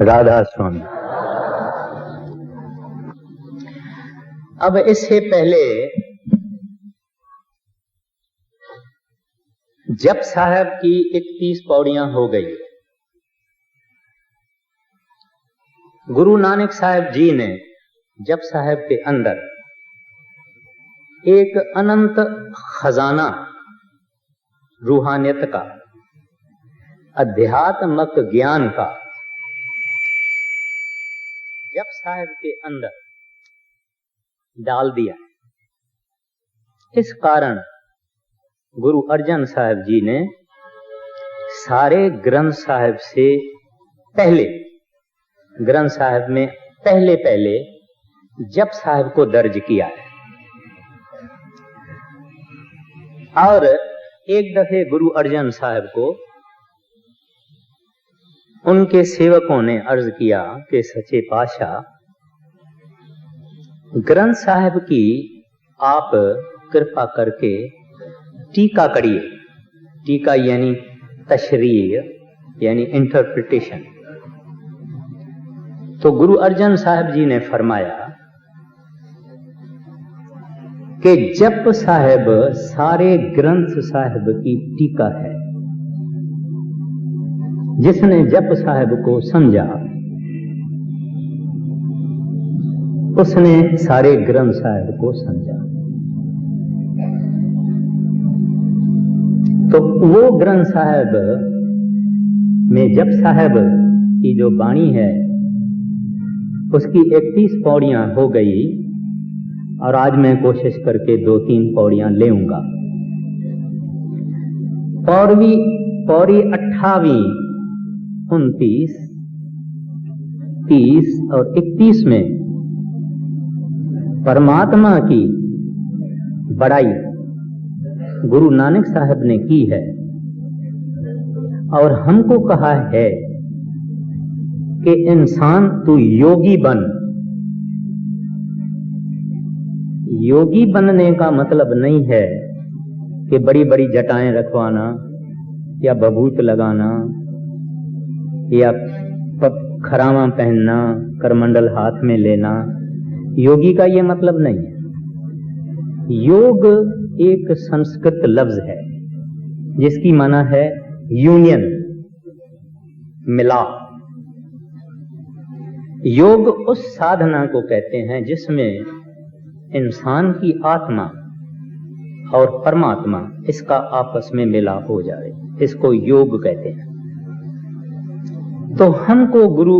राधा स्वामी। अब इससे पहले जप साहब की 31 पौड़ियां हो गई। गुरु नानक साहब जी ने जप साहब के अंदर एक अनंत खजाना रूहानियत का, अध्यात्मक ज्ञान का जप साहब के अंदर डाल दिया। इस कारण गुरु अर्जन साहब जी ने सारे ग्रंथ साहब से पहले, ग्रंथ साहब में पहले जप साहब को दर्ज किया है। और एक दफे गुरु अर्जन साहब को उनके सेवकों ने अर्ज किया कि सच्चे पातशाह, ग्रंथ साहब की आप कृपा करके टीका करिए। टीका यानी तशरीह यानी इंटरप्रिटेशन। तो गुरु अर्जन साहब जी ने फरमाया कि जप साहब सारे ग्रंथ साहब की टीका है। जिसने जप साहब को समझा उसने सारे ग्रंथ साहब को समझा। तो वो ग्रंथ साहब में जप साहब की जो वाणी है उसकी 31 पौड़ियां हो गई। और आज मैं कोशिश करके 2-3 पौड़ियां लेऊंगा। पौड़ी 28, 29, 30 और 31 में परमात्मा की बड़ाई गुरु नानक साहब ने की है। और हमको कहा है कि इंसान तू योगी बन। योगी बनने का मतलब नहीं है कि बड़ी बड़ी जटाएं रखवाना या बभूत लगाना या खरामा पहनना, करमंडल हाथ में लेना। योगी का यह मतलब नहीं है। योग एक संस्कृत लफ्ज है जिसकी माना है यूनियन, मिलाप। योग उस साधना को कहते हैं जिसमें इंसान की आत्मा और परमात्मा इसका आपस में मिलाप हो जाए, इसको योग कहते हैं। तो हमको गुरु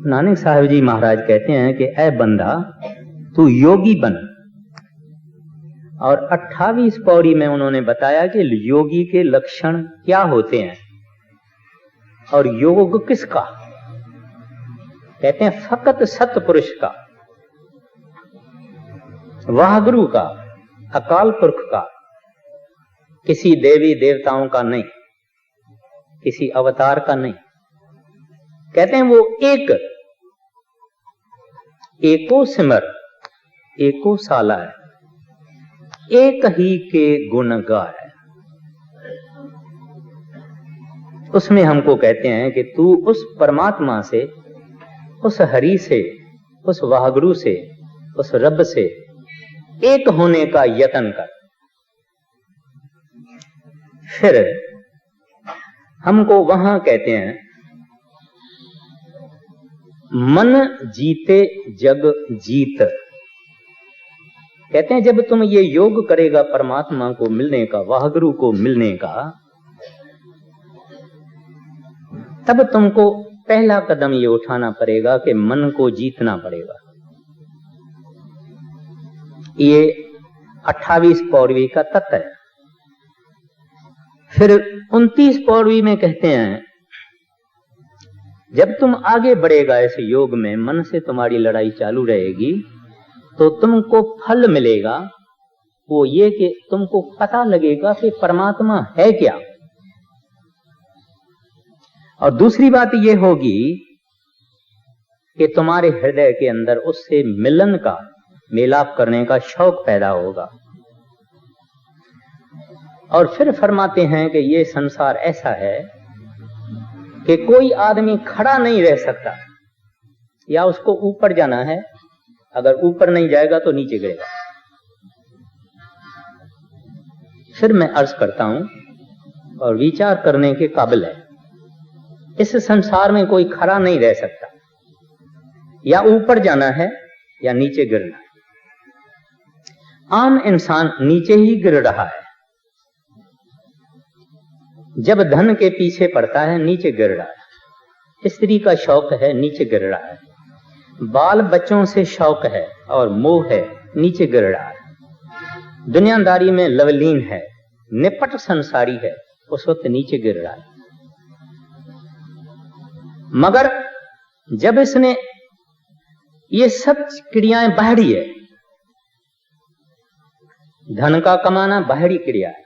नानक साहब जी महाराज कहते हैं कि ऐ बंदा तू योगी बन। और 28 पौड़ी में उन्होंने बताया कि योगी के लक्षण क्या होते हैं और योग किसका। कहते हैं फकत सतपुरुष का, वाहगुरु का, अकाल पुरख का, किसी देवी देवताओं का नहीं, किसी अवतार का नहीं। कहते हैं वो एको सिमर एको साला है, एक ही के गुण गाय। उसमें हमको कहते हैं कि तू उस परमात्मा से, उस हरि से, उस वाहगुरु से, उस रब से एक होने का यत्न कर। फिर हमको वहां कहते हैं मन जीते जग जीत। कहते हैं जब तुम ये योग करेगा परमात्मा को मिलने का, वाहगुरु को मिलने का, तब तुमको पहला कदम ये उठाना पड़ेगा कि मन को जीतना पड़ेगा। ये 28 पौड़वी का तत्व है। फिर 29 पौड़वी में कहते हैं जब तुम आगे बढ़ेगा इस योग में, मन से तुम्हारी लड़ाई चालू रहेगी तो तुमको फल मिलेगा। वो ये कि तुमको पता लगेगा कि परमात्मा है क्या। और दूसरी बात ये होगी कि तुम्हारे हृदय के अंदर उससे मिलन का, मिलाप करने का शौक पैदा होगा। और फिर फरमाते हैं कि ये संसार ऐसा है कि कोई आदमी खड़ा नहीं रह सकता या उसको ऊपर जाना है। अगर ऊपर नहीं जाएगा तो नीचे गिरेगा। फिर मैं अर्ज करता हूं और विचार करने के काबिल है, इस संसार में कोई खड़ा नहीं रह सकता। या ऊपर जाना है या नीचे गिरना है। आम इंसान नीचे ही गिर रहा है। जब धन के पीछे पड़ता है नीचे गिर रहा है। स्त्री का शौक है नीचे गिर रहा है। बाल बच्चों से शौक है और मोह है नीचे गिर रहा है। दुनियादारी में लवलीन है, निपट संसारी है, उस वक्त नीचे गिर रहा है। मगर जब इसने ये सब क्रियाएं बाहरी है, धन का कमाना बाहरी क्रिया है,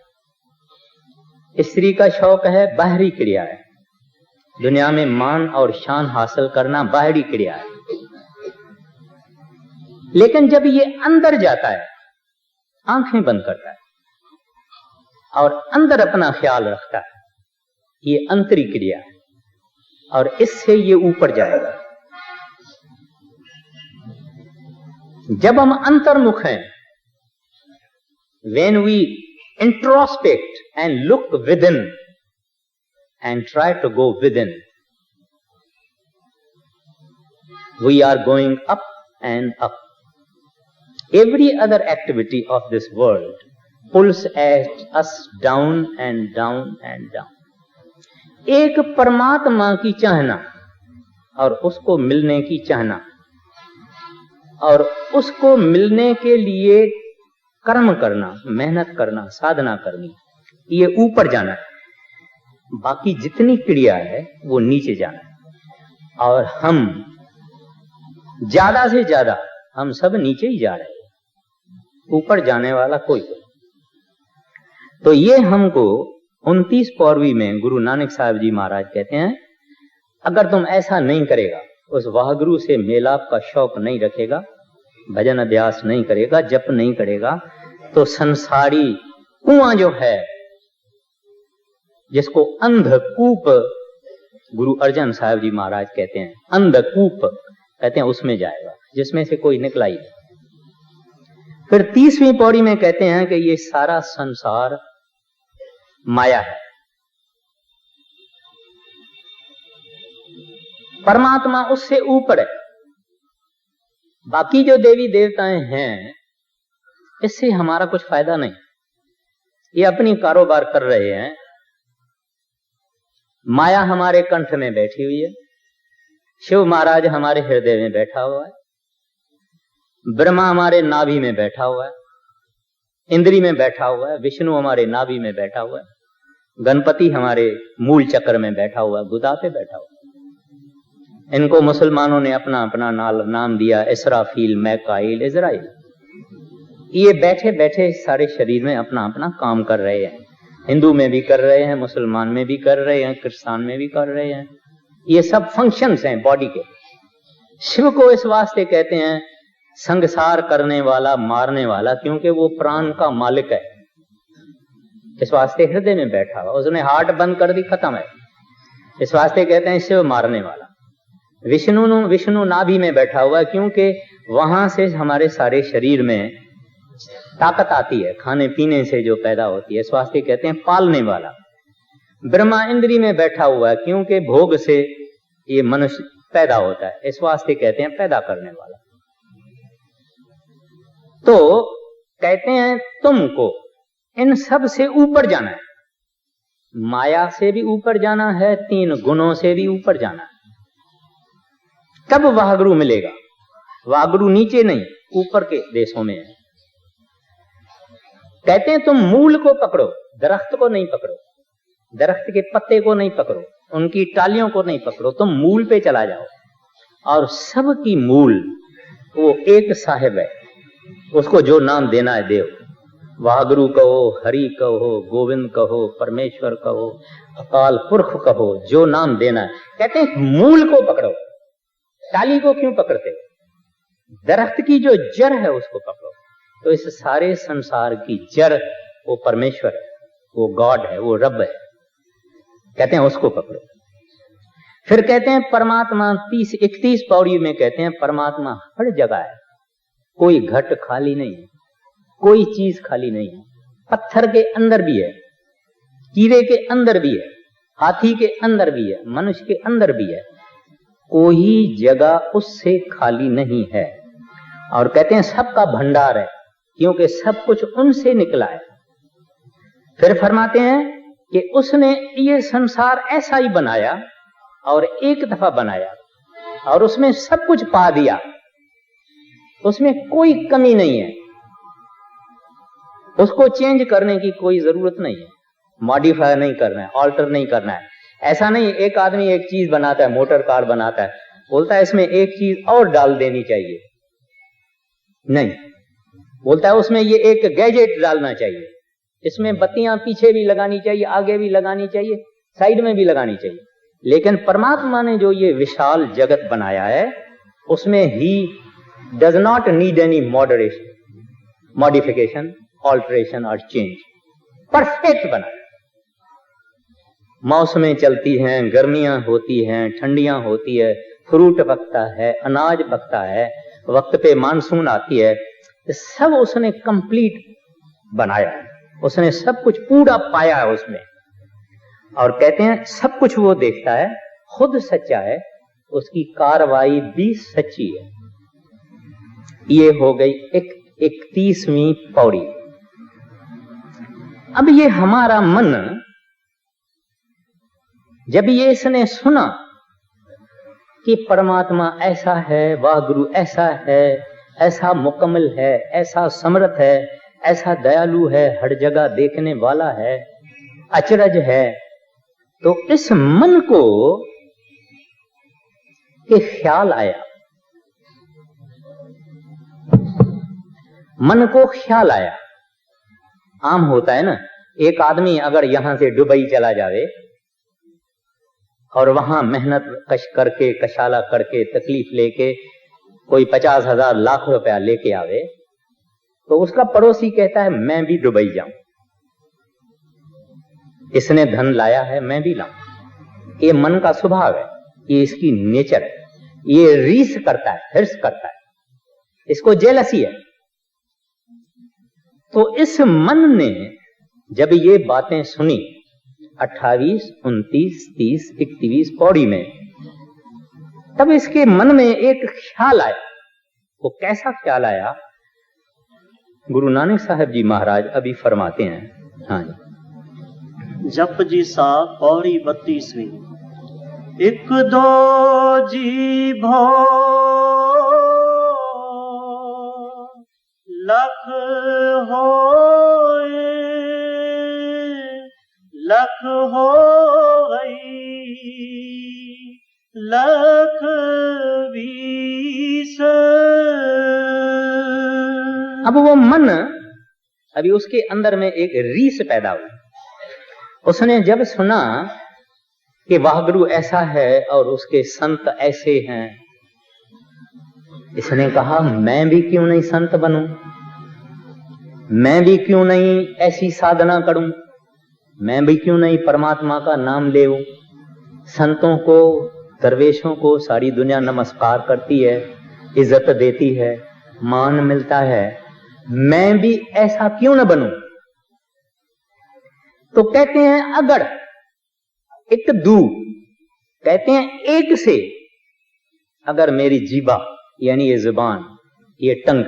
स्त्री का शौक है बाहरी क्रिया है, दुनिया में मान और शान हासिल करना बाहरी क्रिया है। लेकिन जब ये अंदर जाता है, आंखें बंद करता है और अंदर अपना ख्याल रखता है, ये अंतरी क्रिया है और इससे ये ऊपर जाएगा। जब हम अंतर्मुख हैं, when we introspect and look within and try to go within, we are going up and up. Every other activity of this world pulls us down and down and down. एक परमात्मा की चाहना और उसको मिलने की चाहना और उसको मिलने के लिए कर्म करना, मेहनत करना, साधना करनी, ये ऊपर जाना है। बाकी जितनी क्रिया है वो नीचे जाना है। और हम ज्यादा से ज्यादा हम सब नीचे ही जा रहे हैं, ऊपर जाने वाला कोई नहीं। तो ये हमको 29 पौरवी में गुरु नानक साहब जी महाराज कहते हैं, अगर तुम ऐसा नहीं करेगा, उस वाहगुरु से मेलाप का शौक नहीं रखेगा, भजन अभ्यास नहीं करेगा, जप नहीं करेगा, तो संसारी कुआं जो है, जिसको अंधकूप गुरु अर्जन साहब जी महाराज कहते हैं, अंधकूप कहते हैं, उसमें जाएगा, जिसमें से कोई निकला ही नहीं। फिर 30वीं पौड़ी में कहते हैं कि ये सारा संसार माया है, परमात्मा उससे ऊपर है। बाकी जो देवी देवताएं हैं, इससे हमारा कुछ फायदा नहीं। ये अपनी कारोबार कर रहे हैं। माया हमारे कंठ में बैठी हुई है, शिव महाराज हमारे हृदय में बैठा हुआ है, ब्रह्मा हमारे नाभि में बैठा हुआ है, इंद्री में बैठा हुआ है, विष्णु हमारे नाभि में बैठा हुआ है, गणपति हमारे मूल चक्र में बैठा हुआ है, गुदा पे बैठा हुआ है। इनको मुसलमानों ने अपना अपना नाम दिया, इसराफील, मैकाइल, इजराइल। ये बैठे बैठे सारे शरीर में अपना अपना काम कर रहे हैं। हिंदू में भी कर रहे हैं, मुसलमान में भी कर रहे हैं, क्रिस्तान में भी कर रहे हैं। ये सब फंक्शंस हैं बॉडी के। शिव को इस वास्ते कहते हैं संसार करने वाला, मारने वाला, क्योंकि वो प्राण का मालिक है। इस वास्ते हृदय में बैठा हुआ, उसने हार्ट बंद कर दी, खत्म है। इस वास्ते कहते हैं शिव मारने वाला। विष्णु नाभि में बैठा हुआ है, क्योंकि वहां से हमारे सारे शरीर में ताकत आती है, खाने पीने से जो पैदा होती है। इस वास्ते कहते हैं पालने वाला। ब्रह्मा इंद्री में बैठा हुआ है, क्योंकि भोग से ये मनुष्य पैदा होता है। इस वास्ते कहते हैं पैदा करने वाला। तो कहते हैं तुमको इन सब से ऊपर जाना है, माया से भी ऊपर जाना है, 3 गुणों से भी ऊपर जाना है। तब वाहगुरु मिलेगा। वाहगुरु नीचे नहीं, ऊपर के देशों में है। कहते हैं तुम मूल को पकड़ो, दरख्त को नहीं पकड़ो, दरख्त के पत्ते को नहीं पकड़ो, उनकी टालियों को नहीं पकड़ो, तुम मूल पे चला जाओ। और सबकी मूल वो एक साहिब है, उसको जो नाम देना है देव। वाहगुरु कहो, हरि कहो, गोविंद कहो, परमेश्वर कहो, अकाल पुरख कहो, जो नाम देना है। कहते हैं मूल को पकड़ो, टाली को क्यों पकड़ते हो? दरख्त की जो जड़ है उसको पकड़ो। तो इस सारे संसार की जड़ वो परमेश्वर है, वो गॉड है, वो रब है। कहते हैं उसको पकड़ो। फिर कहते हैं परमात्मा 31 पौड़ी में कहते हैं परमात्मा हर जगह है, कोई घट खाली नहीं है, कोई चीज खाली नहीं है। पत्थर के अंदर भी है, कीड़े के अंदर भी है, हाथी के अंदर भी है, मनुष्य के अंदर भी है, कोई जगह उससे खाली नहीं है। और कहते हैं सबका भंडार है, क्योंकि सब कुछ उनसे निकला है। फिर फरमाते हैं कि उसने ये संसार ऐसा ही बनाया और एक दफा बनाया और उसमें सब कुछ पा दिया, उसमें कोई कमी नहीं है, उसको चेंज करने की कोई जरूरत नहीं है, मॉडिफाई नहीं करना है, ऑल्टर नहीं करना है। ऐसा नहीं एक आदमी एक चीज बनाता है, मोटर कार बनाता है, बोलता है इसमें एक चीज और डाल देनी चाहिए, नहीं, बोलता है उसमें ये एक गैजेट डालना चाहिए, इसमें बत्तियां पीछे भी लगानी चाहिए, आगे भी लगानी चाहिए, साइड में भी लगानी चाहिए। लेकिन परमात्मा ने जो ये विशाल जगत बनाया है उसमें he does not need any modification, alteration और चेंज, परफेक्ट बनाया। मौसमें चलती हैं, गर्मियां होती हैं, ठंडियां होती है, फ्रूट पकता है, अनाज पकता है, वक्त पे मानसून आती है, सब उसने कंप्लीट बनाया है, उसने सब कुछ पूरा पाया है उसमें। और कहते हैं सब कुछ वो देखता है, खुद सच्चा है, उसकी कार्रवाई भी सच्ची है। ये हो गई 31वीं पौड़ी। अब ये हमारा मन जब ये इसने सुना कि परमात्मा ऐसा है, वाह गुरु ऐसा है, ऐसा मुकम्मल है, ऐसा समर्थ है, ऐसा दयालु है, हर जगह देखने वाला है, अचरज है, तो इस मन को के ख्याल आया, मन को ख्याल आया। आम होता है ना, एक आदमी अगर यहां से दुबई चला जावे और वहां मेहनत कश करके, कशाला करके, तकलीफ लेके कोई 50,000 लाख रुपया लेके आवे, तो उसका पड़ोसी कहता है मैं भी दुबई जाऊं, इसने धन लाया है मैं भी लाऊं। ये मन का स्वभाव है, ये इसकी नेचर है, ये रीस करता है, हिर्स करता है, इसको जेलसी है। तो इस मन ने जब ये बातें सुनी 28, 29, 30, 31 पौड़ी में, तब इसके मन में एक ख्याल आया। वो कैसा ख्याल आया, गुरु नानक साहब जी महाराज अभी फरमाते हैं। हाँ जी, जप जी सा पौड़ी 32वीं। एक दो जी भो लख होए, लख हो गई लख 20। अब वो मन, अभी उसके अंदर में एक रीस पैदा हुई। उसने जब सुना कि वाहगुरु ऐसा है और उसके संत ऐसे हैं, इसने कहा मैं भी क्यों नहीं संत बनूं, मैं भी क्यों नहीं ऐसी साधना करूं, मैं भी क्यों नहीं परमात्मा का नाम लेऊं। संतों को, दरवेशों को सारी दुनिया नमस्कार करती है, इज्जत देती है, मान मिलता है, मैं भी ऐसा क्यों न बनूं। तो कहते हैं अगर एक दू, कहते हैं एक से, अगर मेरी जीबा यानी ये जुबान, ये टंग,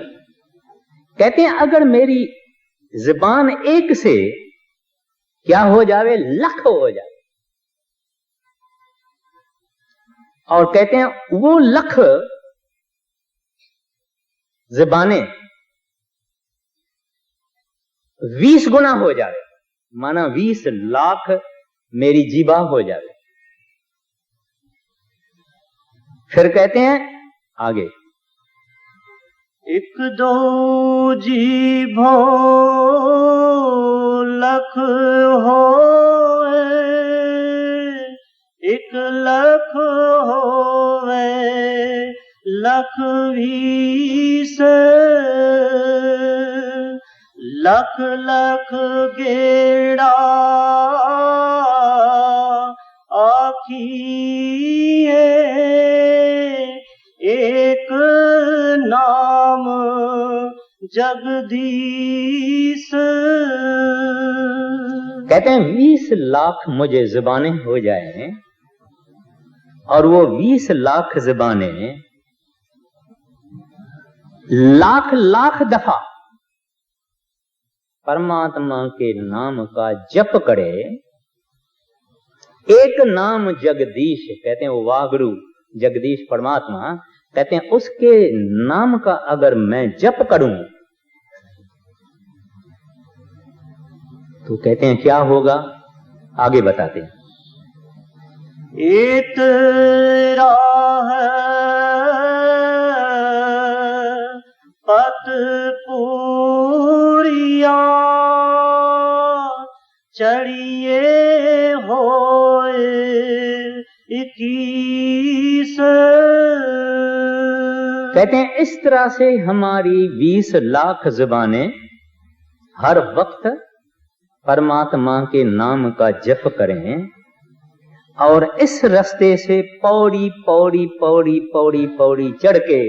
कहते हैं अगर मेरी जुबान एक से क्या हो जावे, लख हो जाए। और कहते हैं वो लख जुबानें 20 गुना हो जावे, माना 20 लाख मेरी जीबा हो जावे। फिर कहते हैं आगे, एक दो जीभो लख होए, एक लख होवे लख 20। लख लख गेड़ा आखी जगदीश। कहते हैं 20 लाख मुझे जुबानें हो जाएं और वो 20 लाख जुबानें लाख लाख दफा परमात्मा के नाम का जप करे। एक नाम जगदीश, कहते हैं वो वागुरु जगदीश परमात्मा, कहते हैं उसके नाम का अगर मैं जप करूं तो कहते हैं क्या होगा, आगे बताते हैं। एक राह पत पूरिया चढ़िए होए 21। कहते हैं इस तरह से हमारी 20 लाख जुबानें हर वक्त परमात्मा के नाम का जप करें और इस रास्ते से पौड़ी पौड़ी पौड़ी पौड़ी पौड़ी चढ़ के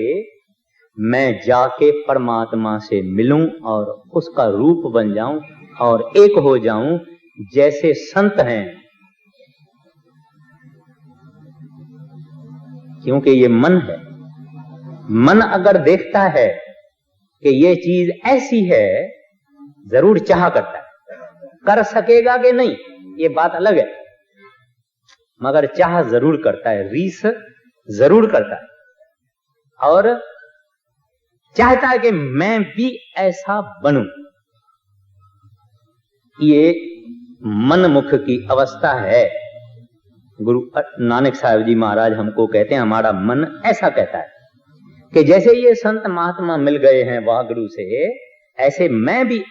मैं जाके परमात्मा से मिलूं और उसका रूप बन जाऊं और एक हो जाऊं जैसे संत हैं। क्योंकि ये मन है, मन अगर देखता है कि ये चीज ऐसी है जरूर चाह करता है, कर सकेगा कि नहीं ये बात अलग है, मगर चाह जरूर करता है, रीस जरूर करता है और चाहता है कि मैं भी ऐसा बनूं। ये मनमुख की अवस्था है। गुरु नानक साहब जी महाराज हमको कहते हैं, हमारा मन ऐसा कहता है कि जैसे ये संत महात्मा मिल गए हैं वाहगुरु से, ऐसे मैं भी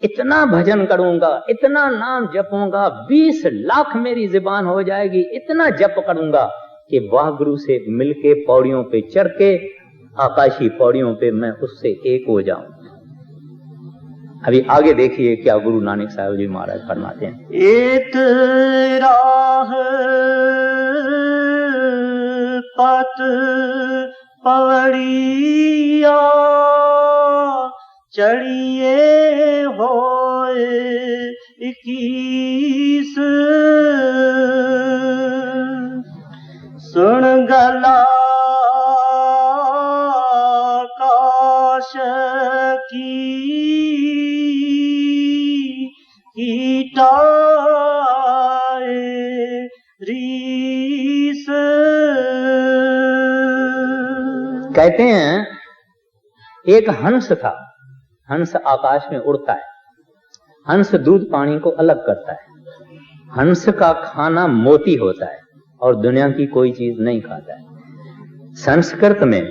इतना भजन करूंगा, इतना नाम जपूंगा, 20 लाख मेरी जुबान हो जाएगी, इतना जप करूंगा कि वाहगुरु से मिलके पौड़ियों पे चढ़ के आकाशी पौड़ियों पे मैं उससे एक हो जाऊं। अभी आगे देखिए क्या गुरु नानक साहब जी महाराज फरमाते हैं। एक राह पत पवड़िया चढ़िए होए 21। सुन गला काश कीटाए रीस। कहते हैं एक हंस था, हंस आकाश में उड़ता है, हंस दूध पानी को अलग करता है, हंस का खाना मोती होता है और दुनिया की कोई चीज नहीं खाता है। संस्कृत में,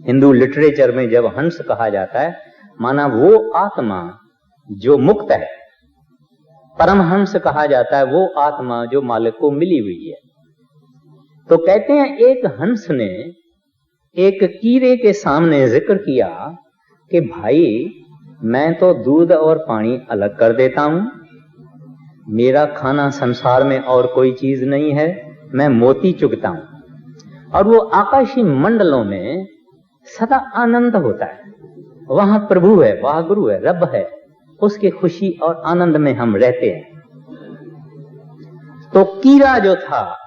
हिंदू लिटरेचर में जब हंस कहा जाता है माना वो आत्मा जो मुक्त है, परमहंस कहा जाता है वो आत्मा जो मालिक को मिली हुई है। तो कहते हैं एक हंस ने एक कीड़े के सामने जिक्र किया कि भाई मैं तो दूध और पानी अलग कर देता हूं, मेरा खाना संसार में और कोई चीज नहीं है, मैं मोती चुगता हूं और वो आकाशी मंडलों में सदा आनंद होता है, वहां प्रभु है, वाहगुरु है, रब है, उसके खुशी और आनंद में हम रहते हैं। तो कीड़ा जो था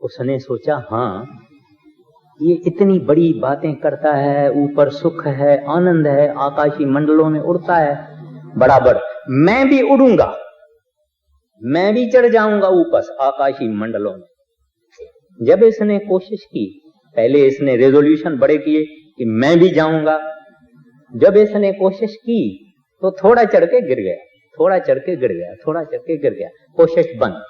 उसने सोचा हाँ ये इतनी बड़ी बातें करता है, ऊपर सुख है, आनंद है, आकाशी मंडलों में उड़ता है बराबर, मैं भी उड़ूंगा, मैं भी चढ़ जाऊंगा ऊपर आकाशी मंडलों में। जब इसने कोशिश की, पहले इसने रेजोल्यूशन बड़े किए कि मैं भी जाऊंगा, जब इसने कोशिश की तो थोड़ा चढ़ के गिर गया, थोड़ा चढ़ के गिर गया, थोड़ा चढ़ के गिर गया, कोशिश बंद।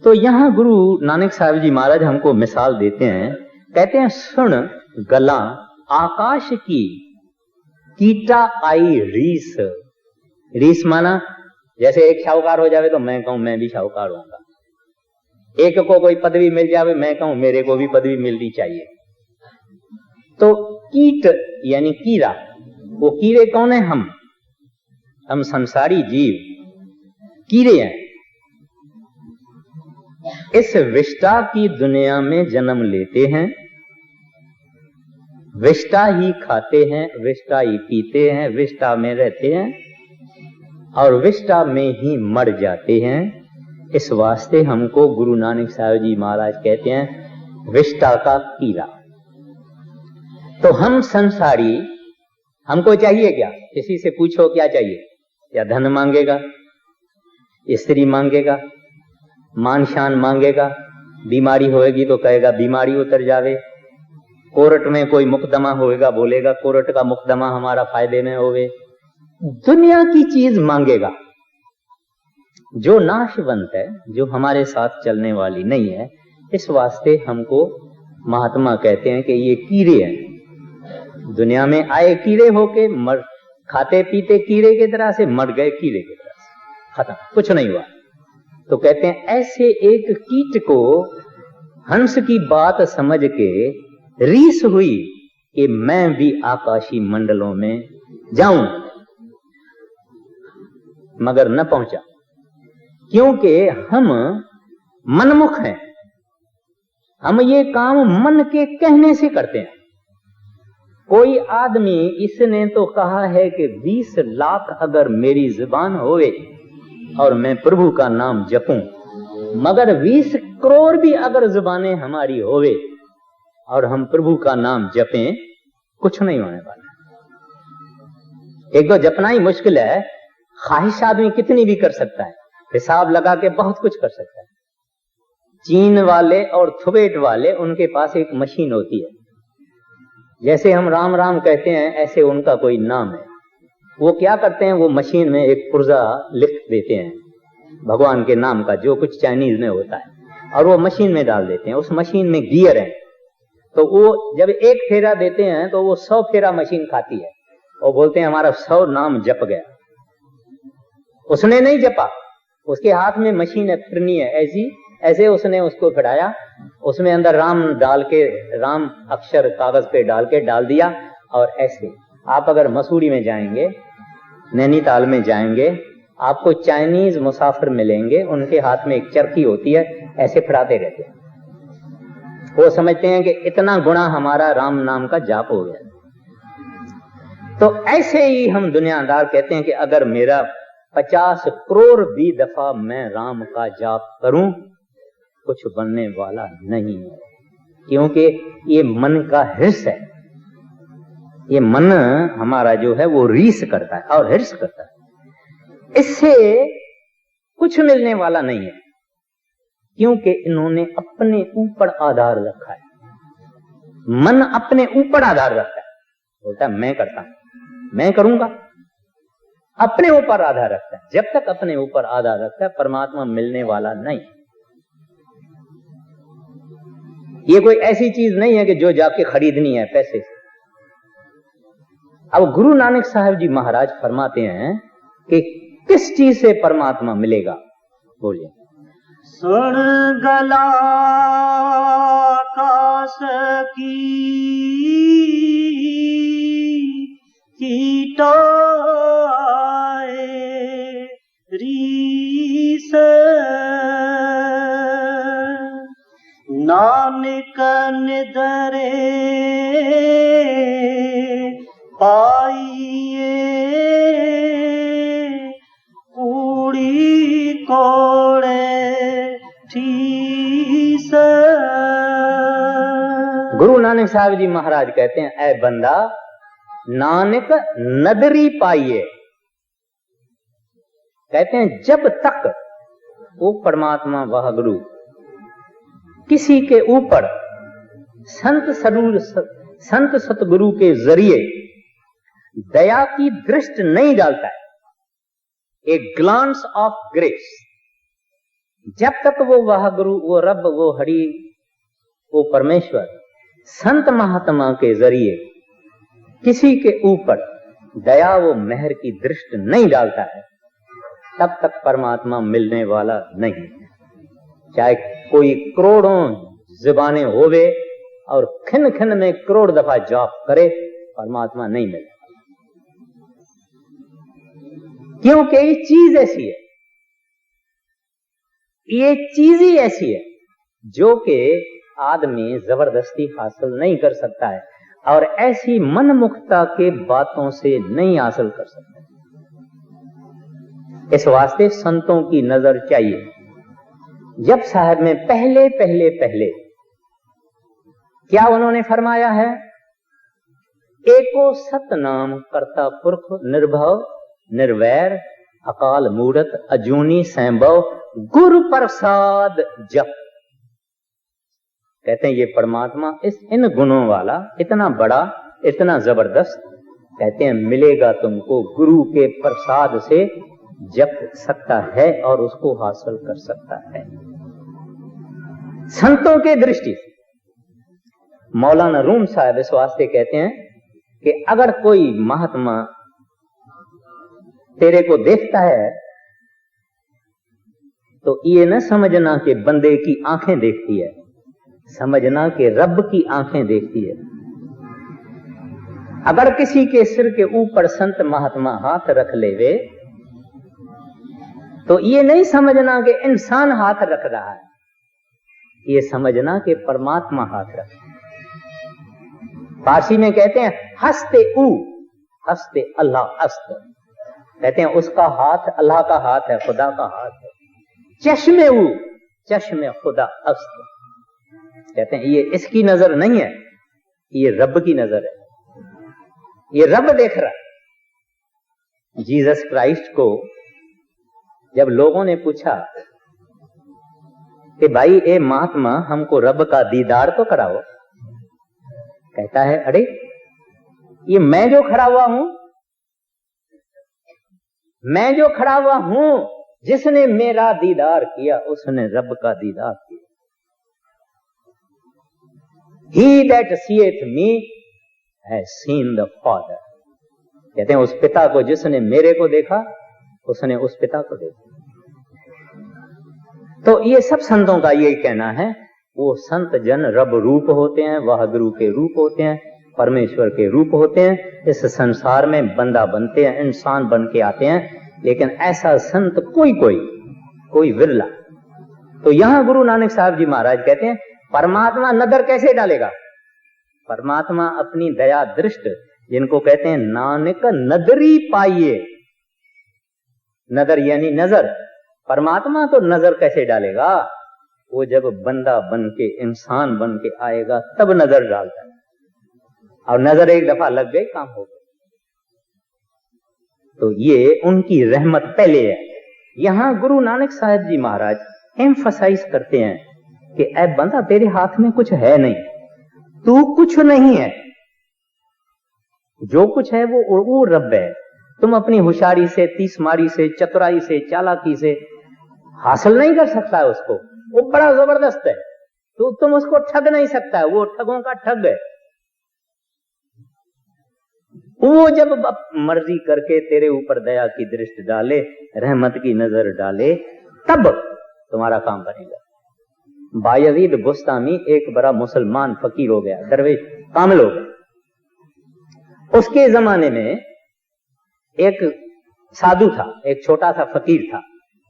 तो यहां गुरु नानक साहब जी महाराज हमको मिसाल देते हैं, कहते हैं सुन गला आकाश की कीटा आई रीस। रीस माना जैसे एक शाहूकार हो जावे तो मैं कहूं मैं भी शाहूकार होऊंगा, एक को कोई पदवी मिल जावे मैं कहूं मेरे को भी पदवी मिलनी चाहिए। तो कीट यानी कीड़ा, वो कीड़े कौन है? हम संसारी जीव कीड़े हैं। इस विष्टा की दुनिया में जन्म लेते हैं विष्टा ही खाते हैं, विष्टा ही पीते हैं, विष्टा में रहते हैं और विष्टा में ही मर जाते हैं। इस वास्ते हमको गुरु नानक साहब जी महाराज कहते हैं विष्टा का कीड़ा। तो हम संसारी, हमको चाहिए क्या? किसी से पूछो क्या चाहिए? या धन मांगेगा, स्त्री मांगेगा, मान शान मांगेगा, बीमारी होएगी तो कहेगा बीमारी उतर जावे, कोर्ट में कोई मुकदमा होएगा बोलेगा कोर्ट का मुकदमा हमारा फायदे में होवे। दुनिया की चीज मांगेगा जो नाशवंत है, जो हमारे साथ चलने वाली नहीं है। इस वास्ते हमको महात्मा कहते हैं कि ये कीड़े हैं, दुनिया में आए कीड़े होके मर, खाते पीते कीड़े की तरह से, मर गए कीड़े की तरह से, खत्म, कुछ नहीं हुआ। तो कहते हैं ऐसे एक कीट को हंस की बात समझ के रीस हुई कि मैं भी आकाशी मंडलों में जाऊं, मगर न पहुंचा, क्योंकि हम मनमुख हैं। हम ये काम मन के कहने से करते हैं। कोई आदमी, इसने तो कहा है कि 20 लाख अगर मेरी जुबान होवे और मैं प्रभु का नाम जपूं, मगर 20 करोड़ भी अगर जुबानें हमारी होवे और हम प्रभु का नाम जपें, कुछ नहीं होने वाला। एक तो जपना ही मुश्किल है, ख्वाहिश आदमी कितनी भी कर सकता है, हिसाब लगा के बहुत कुछ कर सकता है। चीन वाले और थुबेट वाले, उनके पास एक मशीन होती है, जैसे हम राम राम कहते हैं ऐसे उनका कोई नाम है। वो क्या करते हैं, वो मशीन में एक पुर्जा लिख देते हैं भगवान के नाम का, जो कुछ चाइनीज में होता है, और वो मशीन में डाल देते हैं। उस मशीन में गियर है, तो वो जब एक फेरा देते हैं तो वो 100 फेरा मशीन खाती है और बोलते हैं हमारा 100 नाम जप गया। उसने नहीं जपा, उसके हाथ में मशीन है, फिरनी है, ऐसे उसने उसको फिराया, उसमें अंदर राम डाल के, राम अक्षर कागज पे डाल के डाल दिया। और ऐसे आप अगर मसूरी में जाएंगे, नैनीताल में जाएंगे, आपको चाइनीज मुसाफिर मिलेंगे, उनके हाथ में एक चरखी होती है, ऐसे फिराते रहते हैं। वो समझते हैं कि इतना गुणा हमारा राम नाम का जाप हो गया। तो ऐसे ही हम दुनियादार कहते हैं कि अगर मेरा 50 करोड़ भी दफा मैं राम का जाप करूं, कुछ बनने वाला नहीं है, क्योंकि ये मन का हिर्स है। ये मन हमारा जो है वो रीस करता है और हिर्स करता है, इससे कुछ मिलने वाला नहीं है, क्योंकि इन्होंने अपने ऊपर आधार रखा है। मन अपने ऊपर आधार रखता है, बोलता है मैं करता हूं, मैं करूंगा, अपने ऊपर आधार रखता है। जब तक अपने ऊपर आधार रखता है, परमात्मा मिलने वाला नहीं। ये कोई ऐसी चीज नहीं है कि जो जाके खरीदनी है पैसे से। अब गुरु नानक साहब जी महाराज फरमाते हैं कि किस चीज से परमात्मा मिलेगा, बोलिए। सुन गला कास कीटो आए रीस, नानक निदरे पाइए कूड़ी कोड़े ठीस। गुरु नानक साहब जी महाराज कहते हैं, ऐ बंदा, नानक नदरी पाइए। कहते हैं जब तक वो परमात्मा वह गुरु किसी के ऊपर संत सतगुरु के जरिए दया की दृष्टि नहीं डालता है, एक ग्लांस ऑफ ग्रेस, जब तक वो वह गुरु, वो रब, वो हरि, वो परमेश्वर संत महात्मा के जरिए किसी के ऊपर दया, वो मेहर की दृष्टि नहीं डालता है, तब तक परमात्मा मिलने वाला नहीं। चाहे कोई करोड़ों जुबानें होवे और खिन खिन में करोड़ दफा जाप करे, परमात्मा नहीं मिलेगा, क्योंकि ये चीज ऐसी है, ये चीज ही ऐसी है जो कि आदमी जबरदस्ती हासिल नहीं कर सकता है। और ऐसी मनमुखता के बातों से नहीं हासिल कर सकते। इस वास्ते संतों की नजर चाहिए। जप साहब में पहले पहले पहले क्या उन्होंने फरमाया है? एको सतनाम करता पुरख निर्भव निर्वैर अकाल मूरत अजूनी सैंभव गुरु प्रसाद जप। कहते हैं ये परमात्मा इन गुणों वाला, इतना बड़ा, इतना जबरदस्त, कहते हैं मिलेगा तुमको गुरु के प्रसाद से जप सकता है और उसको हासिल कर सकता है। संतों के दृष्टि से मौलाना रूम साहब इस वास्ते कहते हैं कि अगर कोई महात्मा तेरे को देखता है तो ये न समझना कि बंदे की आंखें देखती है, समझना कि रब की आंखें देखती है। अगर किसी के सिर के ऊपर संत महात्मा हाथ रख लेवे तो ये नहीं समझना कि इंसान हाथ रख रहा है, ये समझना कि परमात्मा हाथ रख। फारसी में कहते हैं हस्ते अल्लाह अस्त, कहते हैं उसका हाथ अल्लाह का हाथ है, खुदा का हाथ है। चश्मे खुदा अस्त, कहते हैं ये इसकी नजर नहीं है, ये रब की नजर है, ये रब देख रहा है। जीसस क्राइस्ट को जब लोगों ने पूछा कि भाई ए महात्मा हमको रब का दीदार तो कराओ, कहता है अरे ये मैं जो खड़ा हुआ हूं जिसने मेरा दीदार किया उसने रब का दीदार किया। He that seeth me has seen the Father, कहते हैं उस पिता को जिसने मेरे को देखा उसने उस पिता को देखा। तो ये सब संतों का यही कहना है, वो संत जन रब रूप होते हैं, वाहगुरु के रूप होते हैं, परमेश्वर के रूप होते हैं। इस संसार में बंदा बनते हैं, इंसान बन के आते हैं, लेकिन ऐसा संत कोई विरला। तो यहां गुरु नानक साहब जी महाराज कहते हैं परमात्मा नजर कैसे डालेगा? परमात्मा अपनी दया दृष्ट, जिनको कहते हैं नानक नदरी पाइए, नदर यानी नजर। परमात्मा तो नजर कैसे डालेगा? वो जब बंदा बन के इंसान बन के आएगा तब नजर डालता है, और नजर एक दफा लग गई काम हो गया। तो ये उनकी रहमत पहले है। यहां गुरु नानक साहब जी महाराज एम्फसाइज करते हैं कि ऐ बंदा तेरे हाथ में कुछ है नहीं, तू कुछ नहीं है, जो कुछ है वो रब है। तुम अपनी होशियारी से, तीसमारी से, चतुराई से, चालाकी से हासिल नहीं कर सकता है उसको, वो बड़ा जबरदस्त है, तो तुम उसको ठग नहीं सकता है, वो ठगों का ठग है। वो जब मर्जी करके तेरे ऊपर दया की दृष्टि डाले, रहमत की नजर डाले, तब तुम्हारा काम बनेगा। बायजीद बुस्तामी एक बड़ा मुसलमान फकीर हो गया, दरवेश कामिल हो गया। उसके जमाने में एक साधु था, एक छोटा सा फकीर था,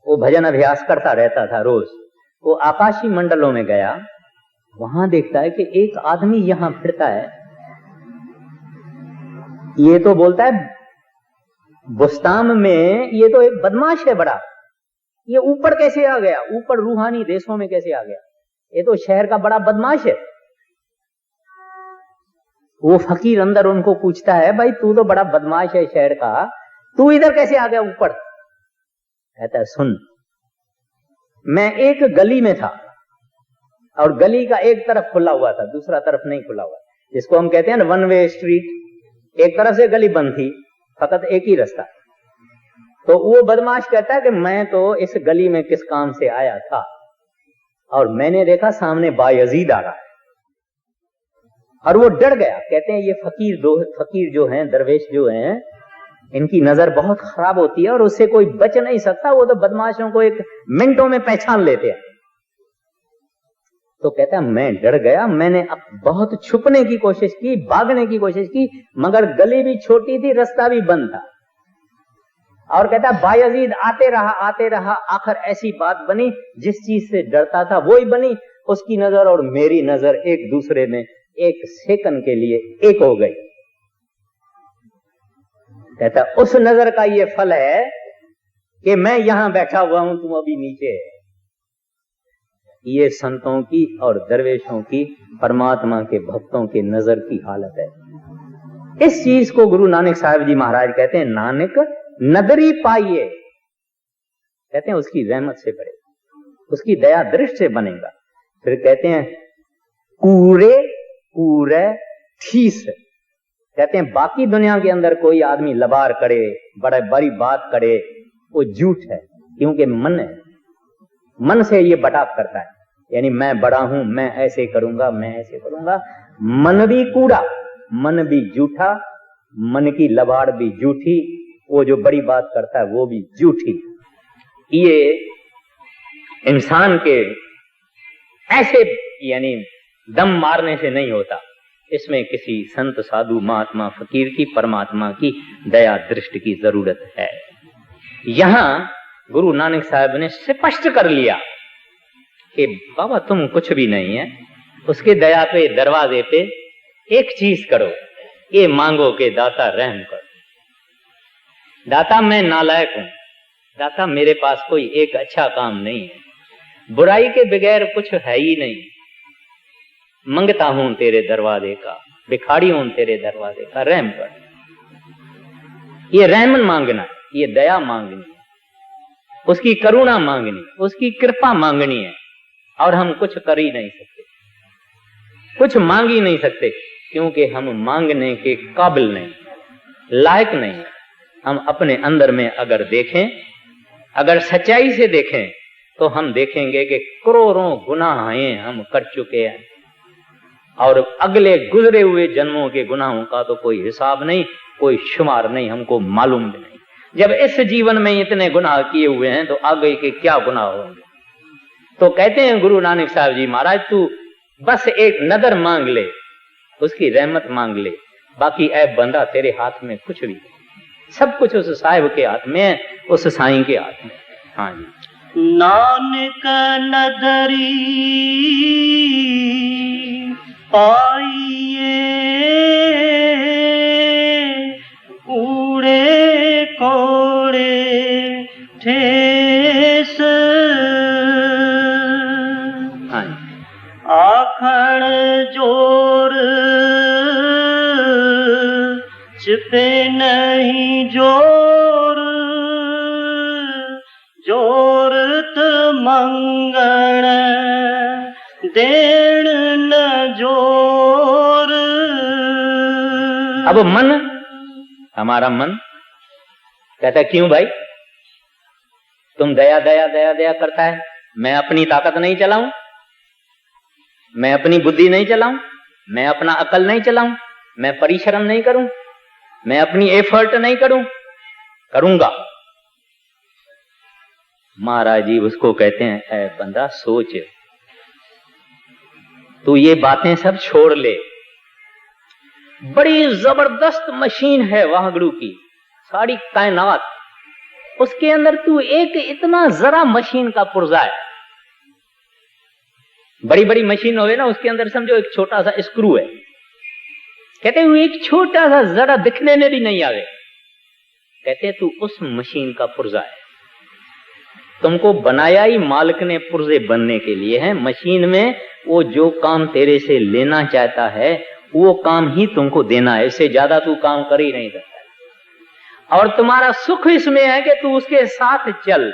वो भजन अभ्यास करता रहता था रोज। वो आकाशी मंडलों में गया, वहां देखता है कि एक आदमी यहां फिरता है। ये तो बोलता है बुस्ताम में ये तो एक बदमाश है बड़ा, ये ऊपर कैसे आ गया, ऊपर रूहानी देशों में कैसे आ गया, ये तो शहर का बड़ा बदमाश है। वो फकीर अंदर उनको पूछता है, भाई तू तो बड़ा बदमाश है शहर का, तू इधर कैसे आ गया ऊपर? कहता है सुन, मैं एक गली में था और गली का एक तरफ खुला हुआ था, दूसरा तरफ नहीं खुला हुआ, जिसको हम कहते हैं ना वन वे स्ट्रीट। एक तरफ से गली बंद थी, फकत एक ही रास्ता। तो वो बदमाश कहता है कि मैं तो इस गली में किस काम से आया था और मैंने देखा सामने बायजीद आ रहा है, और वो डर गया। कहते हैं ये फकीर जो हैं, दरवेश जो हैं, इनकी नजर बहुत खराब होती है और उससे कोई बच नहीं सकता, वो तो बदमाशों को एक मिनटों में पहचान लेते हैं। तो कहता है मैं डर गया, मैंने बहुत छुपने की कोशिश की, भागने की कोशिश की, मगर गली भी छोटी थी, रास्ता भी बंद था। और कहता है बायजीद आते रहा, आखिर ऐसी बात बनी जिस चीज से डरता था वही बनी, उसकी नजर और मेरी नजर एक दूसरे में एक सेकंड के लिए एक हो गई। कहता उस नजर का ये फल है कि मैं यहां बैठा हुआ हूं, तुम अभी नीचे है। ये संतों की और दरवेशों की, परमात्मा के भक्तों के नजर की हालत है। इस चीज को गुरु नानक साहब जी महाराज कहते हैं, नानक नदरी पाइए। कहते हैं उसकी रहमत से बढ़े, उसकी दया दृष्टि से बनेगा। फिर कहते हैं कूरे कूरे ठीस। कहते हैं बाकी दुनिया के अंदर कोई आदमी लबार करे, बड़े बड़ी बात करे, वो झूठ है, क्योंकि मन है, मन से ये बटाव करता है। यानी मैं बड़ा हूं, मैं ऐसे करूंगा, मैं ऐसे करूंगा। मन भी कूड़ा, मन भी झूठा, मन की लबाड़ भी झूठी, वो जो बड़ी बात करता है वो भी झूठी। ये इंसान के ऐसे यानी दम मारने से नहीं होता, इसमें किसी संत साधु महात्मा फकीर की, परमात्मा की दया दृष्टि की जरूरत है। यहां गुरु नानक साहब ने स्पष्ट कर लिया कि बाबा तुम कुछ भी नहीं है, उसके दया पे दरवाजे पे एक चीज करो, ये मांगो कि दाता रहम करो। दाता मैं नालायक हूं, दाता मेरे पास कोई एक अच्छा काम नहीं है, बुराई के बगैर कुछ है ही नहीं, मंगता हूं तेरे दरवाजे का, भिखारी हूं तेरे दरवाजे का, रहम कर। ये रहमन मांगना, ये दया मांगनी है, उसकी करुणा मांगनी, उसकी कृपा मांगनी है। और हम कुछ कर ही नहीं सकते, कुछ मांग ही नहीं सकते, क्योंकि हम मांगने के काबिल नहीं, लायक नहीं। हम अपने अंदर में अगर देखें, अगर सच्चाई से देखें, तो हम देखेंगे कि करोड़ों गुनाहें हम कर चुके हैं, और अगले गुजरे हुए जन्मों के गुनाहों का तो कोई हिसाब नहीं, कोई शुमार नहीं, हमको मालूम भी नहीं। जब इस जीवन में इतने गुनाह किए हुए हैं तो आगे के क्या गुनाह होंगे। तो कहते हैं गुरु नानक साहब जी महाराज, तू बस एक नजर मांग ले, उसकी रहमत मांग ले, बाकी ऐ बंदा तेरे हाथ में कुछ भी, सब कुछ उस साहिब के हाथ में, उस साईं के हाथ में। हाँ जी। नानक नदरी पाइए, कूड़े कोड़े ठेस, आखड़ जोर छिपे नहीं जोर, जोरत मंगण देण न जोर। अब मन, हमारा मन कहता है क्यों भाई तुम दया दया दया दया करता है, मैं अपनी ताकत नहीं चलाऊं, मैं अपनी बुद्धि नहीं चलाऊं, मैं अपना अकल नहीं चलाऊं, मैं परिश्रम नहीं करूं, मैं अपनी एफर्ट नहीं करूं, करूंगा। महाराज जी उसको कहते हैं, ऐ बंदा सोच, तू ये बातें सब छोड़ ले, बड़ी जबरदस्त मशीन है वाहगुरु की, सारी कायनात, उसके अंदर तू एक इतना जरा मशीन का पुर्जा है। बड़ी बड़ी मशीन हो ना, उसके अंदर समझो एक छोटा सा स्क्रू है, कहते हैं एक छोटा सा जरा दिखने में भी नहीं आवे, कहते हैं तू उस मशीन का पुर्जा है। तुमको बनाया ही मालिक ने पुर्जे बनने के लिए है। मशीन में वो जो काम तेरे से लेना चाहता है वो काम ही तुमको देना है, इससे ज्यादा तू काम कर ही नहीं सकता। और तुम्हारा सुख इसमें है कि तू उसके साथ चल,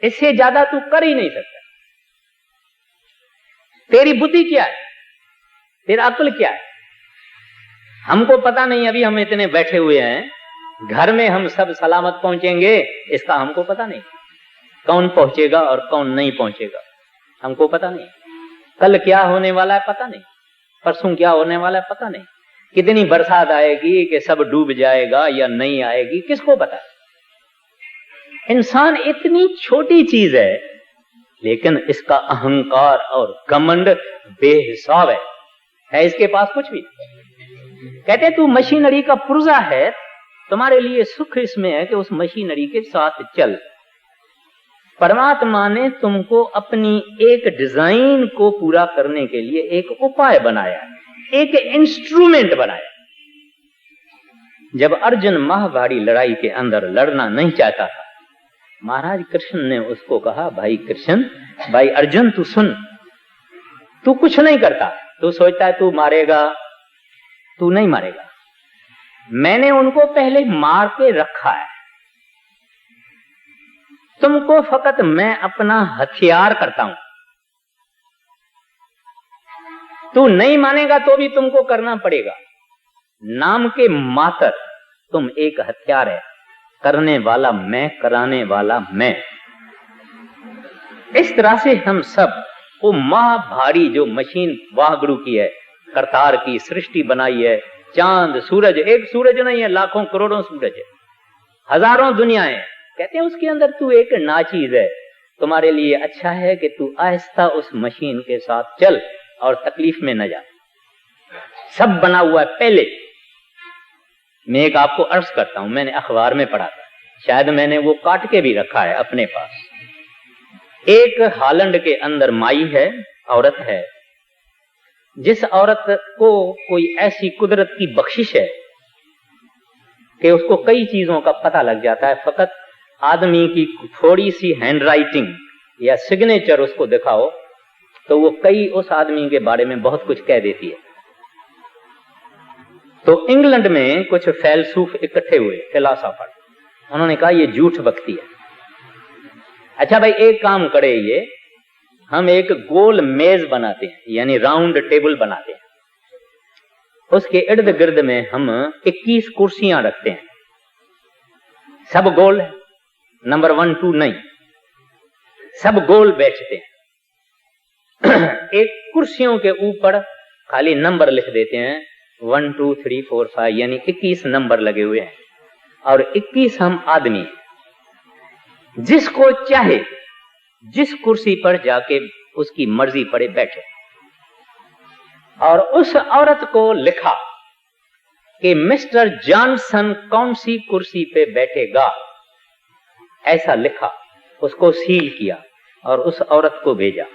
इससे ज्यादा तू कर ही नहीं सकता। तेरी बुद्धि क्या है, तेरा अक्ल क्या है, हमको पता नहीं। अभी हम इतने बैठे हुए हैं, घर में हम सब सलामत पहुंचेंगे इसका हमको पता नहीं, कौन पहुंचेगा और कौन नहीं पहुंचेगा हमको पता नहीं। कल क्या होने वाला है पता नहीं, परसों क्या होने वाला है पता नहीं, कितनी बरसात आएगी कि सब डूब जाएगा या नहीं आएगी किसको पता। इंसान इतनी छोटी चीज है, लेकिन इसका अहंकार और घमंड बेहिसाब है इसके पास कुछ भी। कहते तू मशीनरी का पुर्जा है, तुम्हारे लिए सुख इसमें है कि उस मशीनरी के साथ चल। परमात्मा ने तुमको अपनी एक डिजाइन को पूरा करने के लिए एक उपाय बनाया, एक इंस्ट्रूमेंट बनाया। जब अर्जुन महाभारी लड़ाई के अंदर लड़ना नहीं चाहता था, महाराज कृष्ण ने उसको कहा, भाई कृष्ण, भाई अर्जुन, तू सुन, तू कुछ नहीं करता, तू सोचता है तू मारेगा, तू नहीं मारेगा। मैंने उनको पहले मार के रखा है, तुमको फकत मैं अपना हथियार करता हूं। तू नहीं मानेगा तो भी तुमको करना पड़ेगा। नाम के मात्र तुम एक हथियार है, करने वाला मैं, कराने वाला मैं। इस तरह से हम सब वो महाभारी जो मशीन वाहगुरु की है, करतार की सृष्टि बनाई है, चांद सूरज, एक सूरज नहीं है, लाखों करोड़ों सूरज है, हजारों दुनियाएं, कहते हैं उसके अंदर तू एक नाचीज है। तुम्हारे लिए अच्छा है कि तू आहिस्ता उस मशीन के साथ चल और तकलीफ में न जा। सब बना हुआ है पहले। मैं एक आपको अर्ज करता हूं, मैंने अखबार में पढ़ा था, शायद मैंने वो काट के भी रखा है अपने पास। एक हालैंड के अंदर माई है, औरत है, जिस औरत को कोई ऐसी कुदरत की बख्शिश है कि उसको कई चीजों का पता लग जाता है। फकत आदमी की थोड़ी सी हैंड राइटिंग या सिग्नेचर उसको दिखाओ तो वो कई उस आदमी के बारे में बहुत कुछ कह देती है। तो इंग्लैंड में कुछ फैलसूफ इकट्ठे हुए, फिलोसोफर, उन्होंने कहा ये झूठ बकती है। अच्छा भाई, एक काम करे, ये हम एक गोल मेज बनाते हैं, यानी राउंड टेबल बनाते हैं, उसके इर्द गिर्द में हम 21 कुर्सियां रखते हैं, सब गोल है, नंबर 1 2 नहीं, सब गोल बैठते हैं। एक कुर्सियों के ऊपर खाली नंबर लिख देते हैं, 1 2 3 4 5, यानी 21 नंबर लगे हुए हैं, और 21 हम आदमी हैं। जिसको चाहे जिस कुर्सी पर जाके उसकी मर्जी पड़े बैठे। और उस औरत को लिखा कि मिस्टर जॉनसन कौन सी कुर्सी पे बैठेगा, ऐसा लिखा, उसको सील किया और उस औरत को भेजा।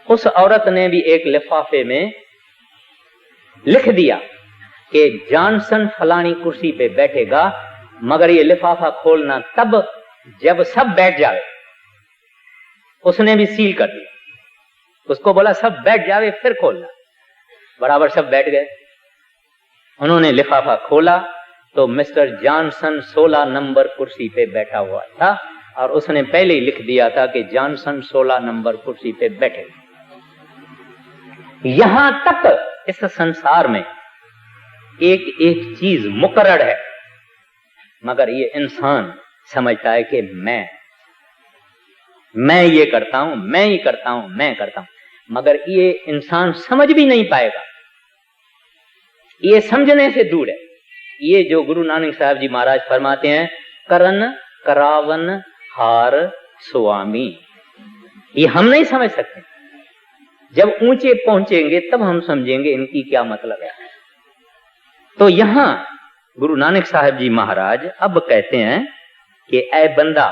उस औरत ने भी एक लिफाफे में लिख दिया कि जॉनसन फलानी कुर्सी पे बैठेगा, मगर ये लिफाफा खोलना तब जब सब बैठ जाए। उसने भी सील कर दिया, उसको बोला सब बैठ जावे फिर खोलना। बराबर सब बैठ गए। उन्होंने लिफाफा खोला तो मिस्टर जॉनसन 16 नंबर कुर्सी पे बैठा हुआ था, और उसने पहले ही लिख दिया था कि जॉनसन 16 नंबर कुर्सी पे बैठे। यहां तक इस संसार में एक एक चीज मुकर्रर है, मगर ये इंसान समझता है कि मैं ये करता हूं, मैं ही करता हूं, मैं करता हूं, मगर ये इंसान समझ भी नहीं पाएगा। ये समझने से दूर है। ये जो गुरु नानक साहब जी महाराज फरमाते हैं, करन करावन हार स्वामी, ये हम नहीं समझ सकते। जब ऊंचे पहुंचेंगे तब हम समझेंगे इनकी क्या मतलब है। तो यहां गुरु नानक साहब जी महाराज अब कहते हैं कि ऐ बंदा,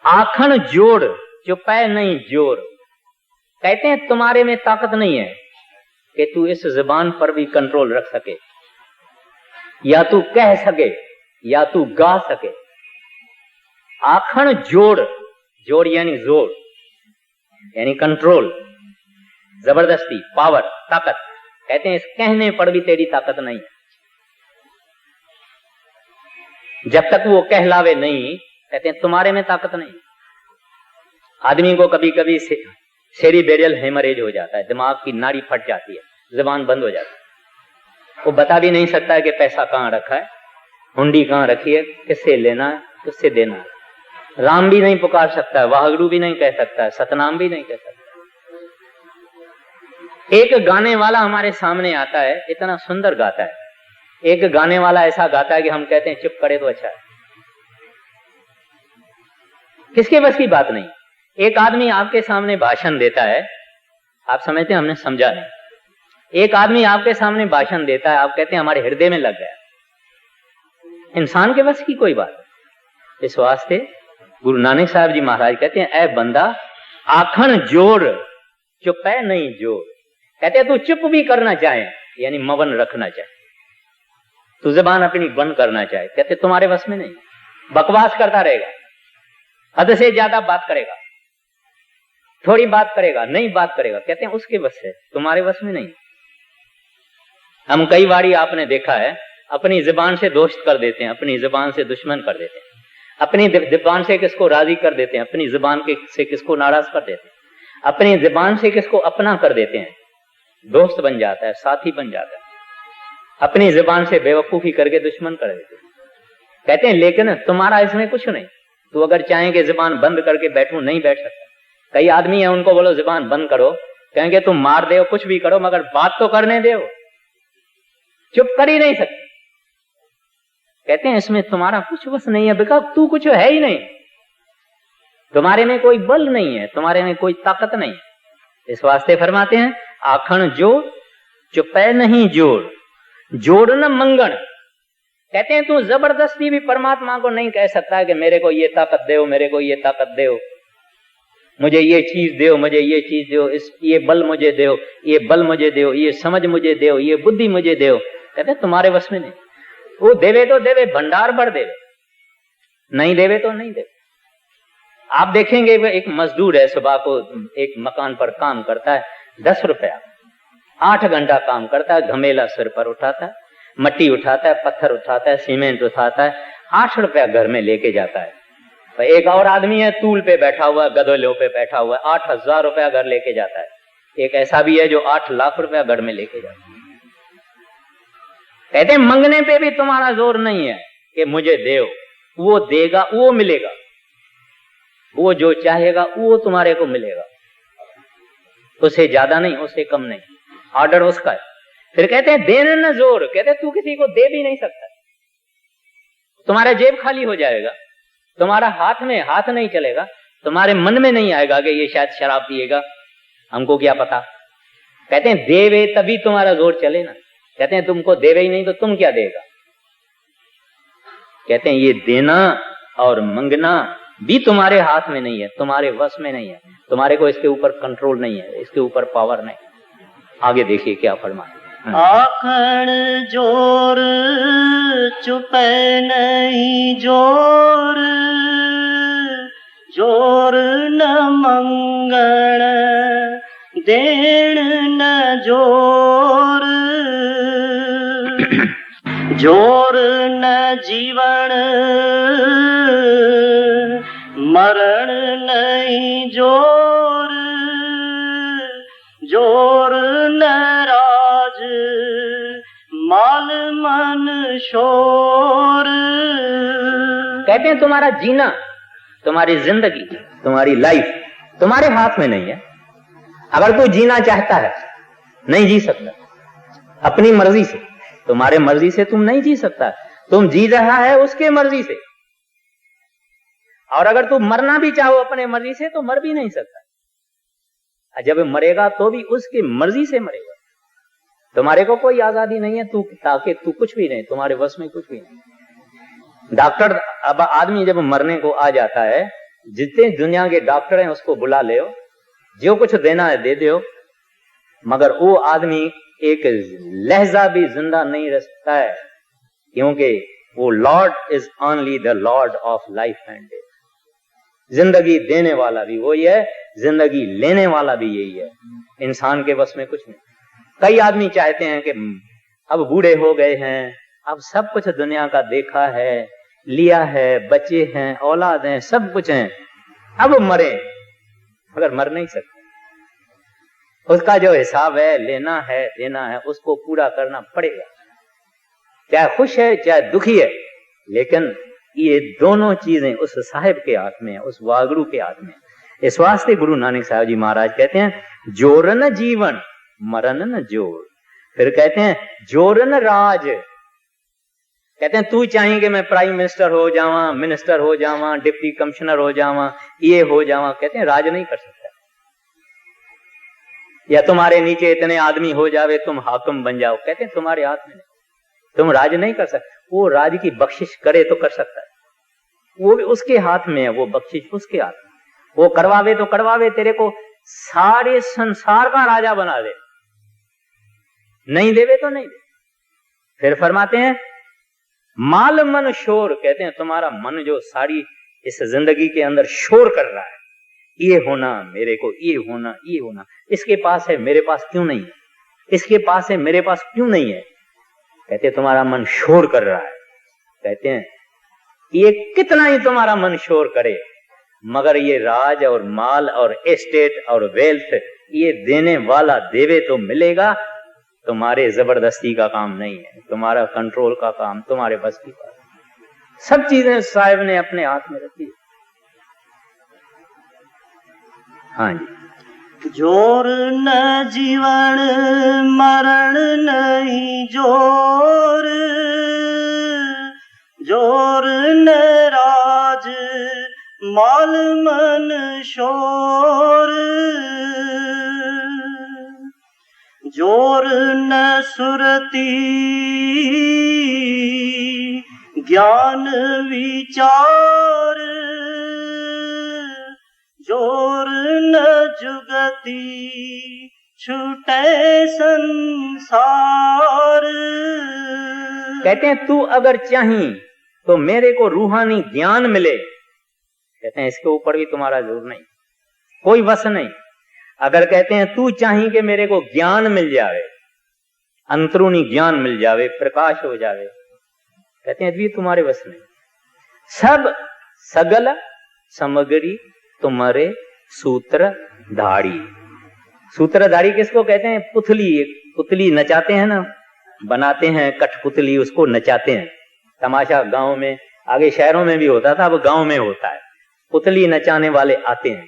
आखन जोड़ जो पै नहीं जोड़। कहते हैं तुम्हारे में ताकत नहीं है कि तू इस जुबान पर भी कंट्रोल रख सके, या तू कह सके, या तू गा सके। आखन जोड़, जोड़ यानी जोर, यानी कंट्रोल, जबरदस्ती, पावर, ताकत। कहते हैं इस कहने पर भी तेरी ताकत नहीं है। जब तक वो कहलावे नहीं, कहते हैं तुम्हारे में ताकत नहीं। आदमी को कभी कभी सेरिब्रल हेमरेज हो जाता है, दिमाग की नाड़ी फट जाती है, जुबान बंद हो जाती है। वो बता भी नहीं सकता है कि पैसा कहां रखा है, हुंडी कहां रखी है, किससे लेना है, किससे देना है। राम भी नहीं पुकार सकता है, वाहगुरु भी नहीं कह सकता है, सतनाम भी नहीं कह सकता। एक गाने वाला हमारे सामने आता है, इतना सुंदर गाता है। एक गाने वाला ऐसा गाता है कि हम कहते हैं चुप करे तो अच्छा है। किसके बस की बात नहीं। एक आदमी आपके सामने भाषण देता है, आप समझते हैं हमने समझा नहीं। एक आदमी आपके सामने भाषण देता है, आप कहते हैं हमारे हृदय में लग गया। इंसान के बस की कोई बात नहीं। इस वास्ते गुरु नानक साहब जी महाराज कहते हैं, ऐ बंदा आखण जोड़ चुपै नहीं जोड़। कहते हैं तू चुप भी करना चाहे, यानी मवन रखना चाहे, तू जबान अपनी बंद करना चाहे, कहते तुम्हारे वश में नहीं। बकवास करता रहेगा, हद से ज्यादा बात करेगा, थोड़ी बात करेगा, नहीं बात करेगा, कहते हैं उसके वश है, तुम्हारे वश में नहीं। हम कई बारी आपने देखा है अपनी जुबान से दोस्त कर देते हैं, अपनी जुबान से दुश्मन कर देते हैं, अपनी जुबान से किसको राजी कर देते हैं, अपनी जुबान से किसको नाराज कर देते हैं, अपनी जुबान से किसको अपना कर देते हैं, दोस्त बन जाता है, साथी बन जाता है, अपनी जुबान से बेवकूफी करके दुश्मन कर देते हैं। कहते हैं लेकिन तुम्हारा इसमें कुछ नहीं, तू अगर चाहे कि जुबान बंद करके बैठूं, नहीं बैठ सकता। कई आदमी है उनको बोलो जुबान बंद करो, कहेंगे तुम मार दे कुछ भी करो मगर बात तो करने दो, चुप कर ही नहीं सकते। कहते हैं इसमें तुम्हारा कुछ बस नहीं है, बिकॉज़ तू कुछ है ही नहीं, तुम्हारे में कोई बल नहीं है, तुम्हारे में कोई ताकत नहीं है। इस वास्ते फरमाते हैं आखण जोड़ चुपै नहीं जोड़, जोड़ न मंगण। कहते हैं तू जबरदस्ती भी परमात्मा को नहीं कह सकता कि मेरे को ये ताकत दो, मेरे को ये ताकत दो, मुझे ये चीज दो, मुझे ये चीज दो, ये बल मुझे दो, ये बल मुझे दो, ये समझ मुझे दो, ये बुद्धि मुझे दो। कहते हैं तुम्हारे वश में नहीं। वो देवे तो देवे, भंडार भर देवे, नहीं देवे तो नहीं देवे। आप देखेंगे वो एक मजदूर है, सुबह को एक मकान पर काम करता है, 10 रुपया, 8 घंटा काम करता है, घमेला सिर पर उठाता है, मट्टी उठाता है, पत्थर उठाता है, सीमेंट उठाता है, 8 रुपया घर में लेके जाता है। तो एक और आदमी है तूल पे बैठा हुआ है, गधोलों पे बैठा हुआ है, 8,000 रुपया घर लेके जाता है। एक ऐसा भी है जो 8 लाख रुपया घर में लेके जाता है। कहते हैं मंगने पे भी तुम्हारा जोर नहीं है कि मुझे दे, वो देगा, वो मिलेगा, वो जो चाहेगा वो तुम्हारे को मिलेगा, उससे ज्यादा नहीं, उससे कम नहीं, ऑर्डर उसका है। फिर कहते हैं देने न जोर, कहते हैं तू किसी को दे भी नहीं सकता, तुम्हारा जेब खाली हो जाएगा, तुम्हारा हाथ में हाथ नहीं चलेगा, तुम्हारे मन में नहीं आएगा कि ये शायद शराब पिएगा, हमको क्या पता। कहते हैं देवे तभी तुम्हारा जोर चले ना। कहते हैं तुमको देवे ही नहीं तो तुम क्या देगा। कहते हैं ये देना और मंगना भी तुम्हारे हाथ में नहीं है, तुम्हारे वश में नहीं है, तुम्हारे को इसके ऊपर कंट्रोल नहीं है, इसके ऊपर पावर नहीं। आगे देखिए क्या फरमाते। आखण जोर चुपै नहीं जोर, जोर न मंगण देण न जोर, जोर न जीवन मरण नहीं जोर, जोर न राज माल मन शोर। कहते हैं तुम्हारा जीना, तुम्हारी जिंदगी, तुम्हारी लाइफ तुम्हारे हाथ में नहीं है। अगर तू जीना चाहता है नहीं जी सकता अपनी मर्जी से, तुम्हारे मर्जी से तुम नहीं जी सकता, तुम जी रहा है उसके मर्जी से। और अगर तू मरना भी चाहो अपने मर्जी से तो मर भी नहीं सकता, जब मरेगा तो भी उसकी मर्जी से मरेगा। तुम्हारे को कोई आजादी नहीं है, तू ताकि तू कुछ भी नहीं, तुम्हारे वश में कुछ भी नहीं। डॉक्टर, अब आदमी जब मरने को आ जाता है, जितने दुनिया के डॉक्टर हैं उसको बुला ले, जो कुछ देना है दे दो, मगर वो आदमी एक लहजा भी जिंदा नहीं रह सकता है, क्योंकि वो Lord is only the Lord of life and death. जिंदगी देने वाला भी वही है, जिंदगी लेने वाला भी यही है, इंसान के बस में कुछ नहीं। कई आदमी चाहते हैं कि अब बूढ़े हो गए हैं, अब सब कुछ दुनिया का देखा है, लिया है, बच्चे हैं, औलाद हैं, सब कुछ हैं, अब मरे, मगर मर नहीं सकते। उसका जो हिसाब है, लेना है देना है, उसको पूरा करना पड़ेगा, चाहे खुश है चाहे दुखी है। लेकिन ये दोनों चीजें उस साहिब के हाथ में है, उस वागड़ू के हाथ में। इस वास्ते गुरु नानक साहब जी महाराज कहते हैं जोर न जीवन मरण न जोर। फिर कहते हैं जोर न राज। कहते हैं तू चाहे कि मैं प्राइम मिनिस्टर हो जावा, मिनिस्टर हो जावा, डिप्टी कमिश्नर हो जावा, ये हो जावा, कहते हैं राज नहीं कर सकता। या तुम्हारे नीचे इतने आदमी हो जावे तुम हाकिम बन जाओ, कहते हैं तुम्हारे हाथ में नहीं, तुम राज नहीं कर सकते। वो राज की बख्शिश करे तो कर सकता है, वो भी उसके हाथ में है, वो बख्शिश उसके हाथ में। वो करवावे तो करवावे, तेरे को सारे संसार का राजा बना दे, नहीं देवे तो नहीं दे। फिर फरमाते हैं माल मन शोर, कहते हैं तुम्हारा मन जो सारी इस जिंदगी के अंदर शोर कर रहा है, ये होना मेरे को, ये होना, ये होना, इसके पास है मेरे पास क्यों नहीं है, इसके पास है मेरे पास क्यों नहीं है। कहते हैं तुम्हारा मन शोर कर रहा है। कहते हैं ये कितना ही तुम्हारा मन शोर करे, मगर ये राज और माल और एस्टेट और वेल्थ ये देने वाला देवे तो मिलेगा, तुम्हारे जबरदस्ती का काम नहीं है, तुम्हारा कंट्रोल का काम, तुम्हारे बस की बात। सब चीजें साहिब ने अपने हाथ में रखी। हाँ जी। जोर न जीवन मरण नहीं जोर, जोर न राज माल मन शोर, जोर न सुरती ज्ञान विचार, जोर न जुगती छूटे संसार। कहते हैं तू अगर चाही तो मेरे को रूहानी ज्ञान मिले, कहते हैं इसके ऊपर भी तुम्हारा जोर नहीं, कोई वश नहीं। अगर कहते हैं तू चाही कि मेरे को ज्ञान मिल जावे, अंतरूनी ज्ञान मिल जावे, प्रकाश हो जावे, कहते हैं भी तुम्हारे वश नहीं। सब सगल सामग्री तुम्हारे सूत्रधारी। सूत्रधारी किसको कहते हैं? पुतली। पुतली नचाते हैं ना, बनाते हैं कठपुतली, उसको नचाते हैं। तमाशा गांव में, आगे शहरों में भी होता था, अब गांव में होता है। पुतली नचाने वाले आते हैं,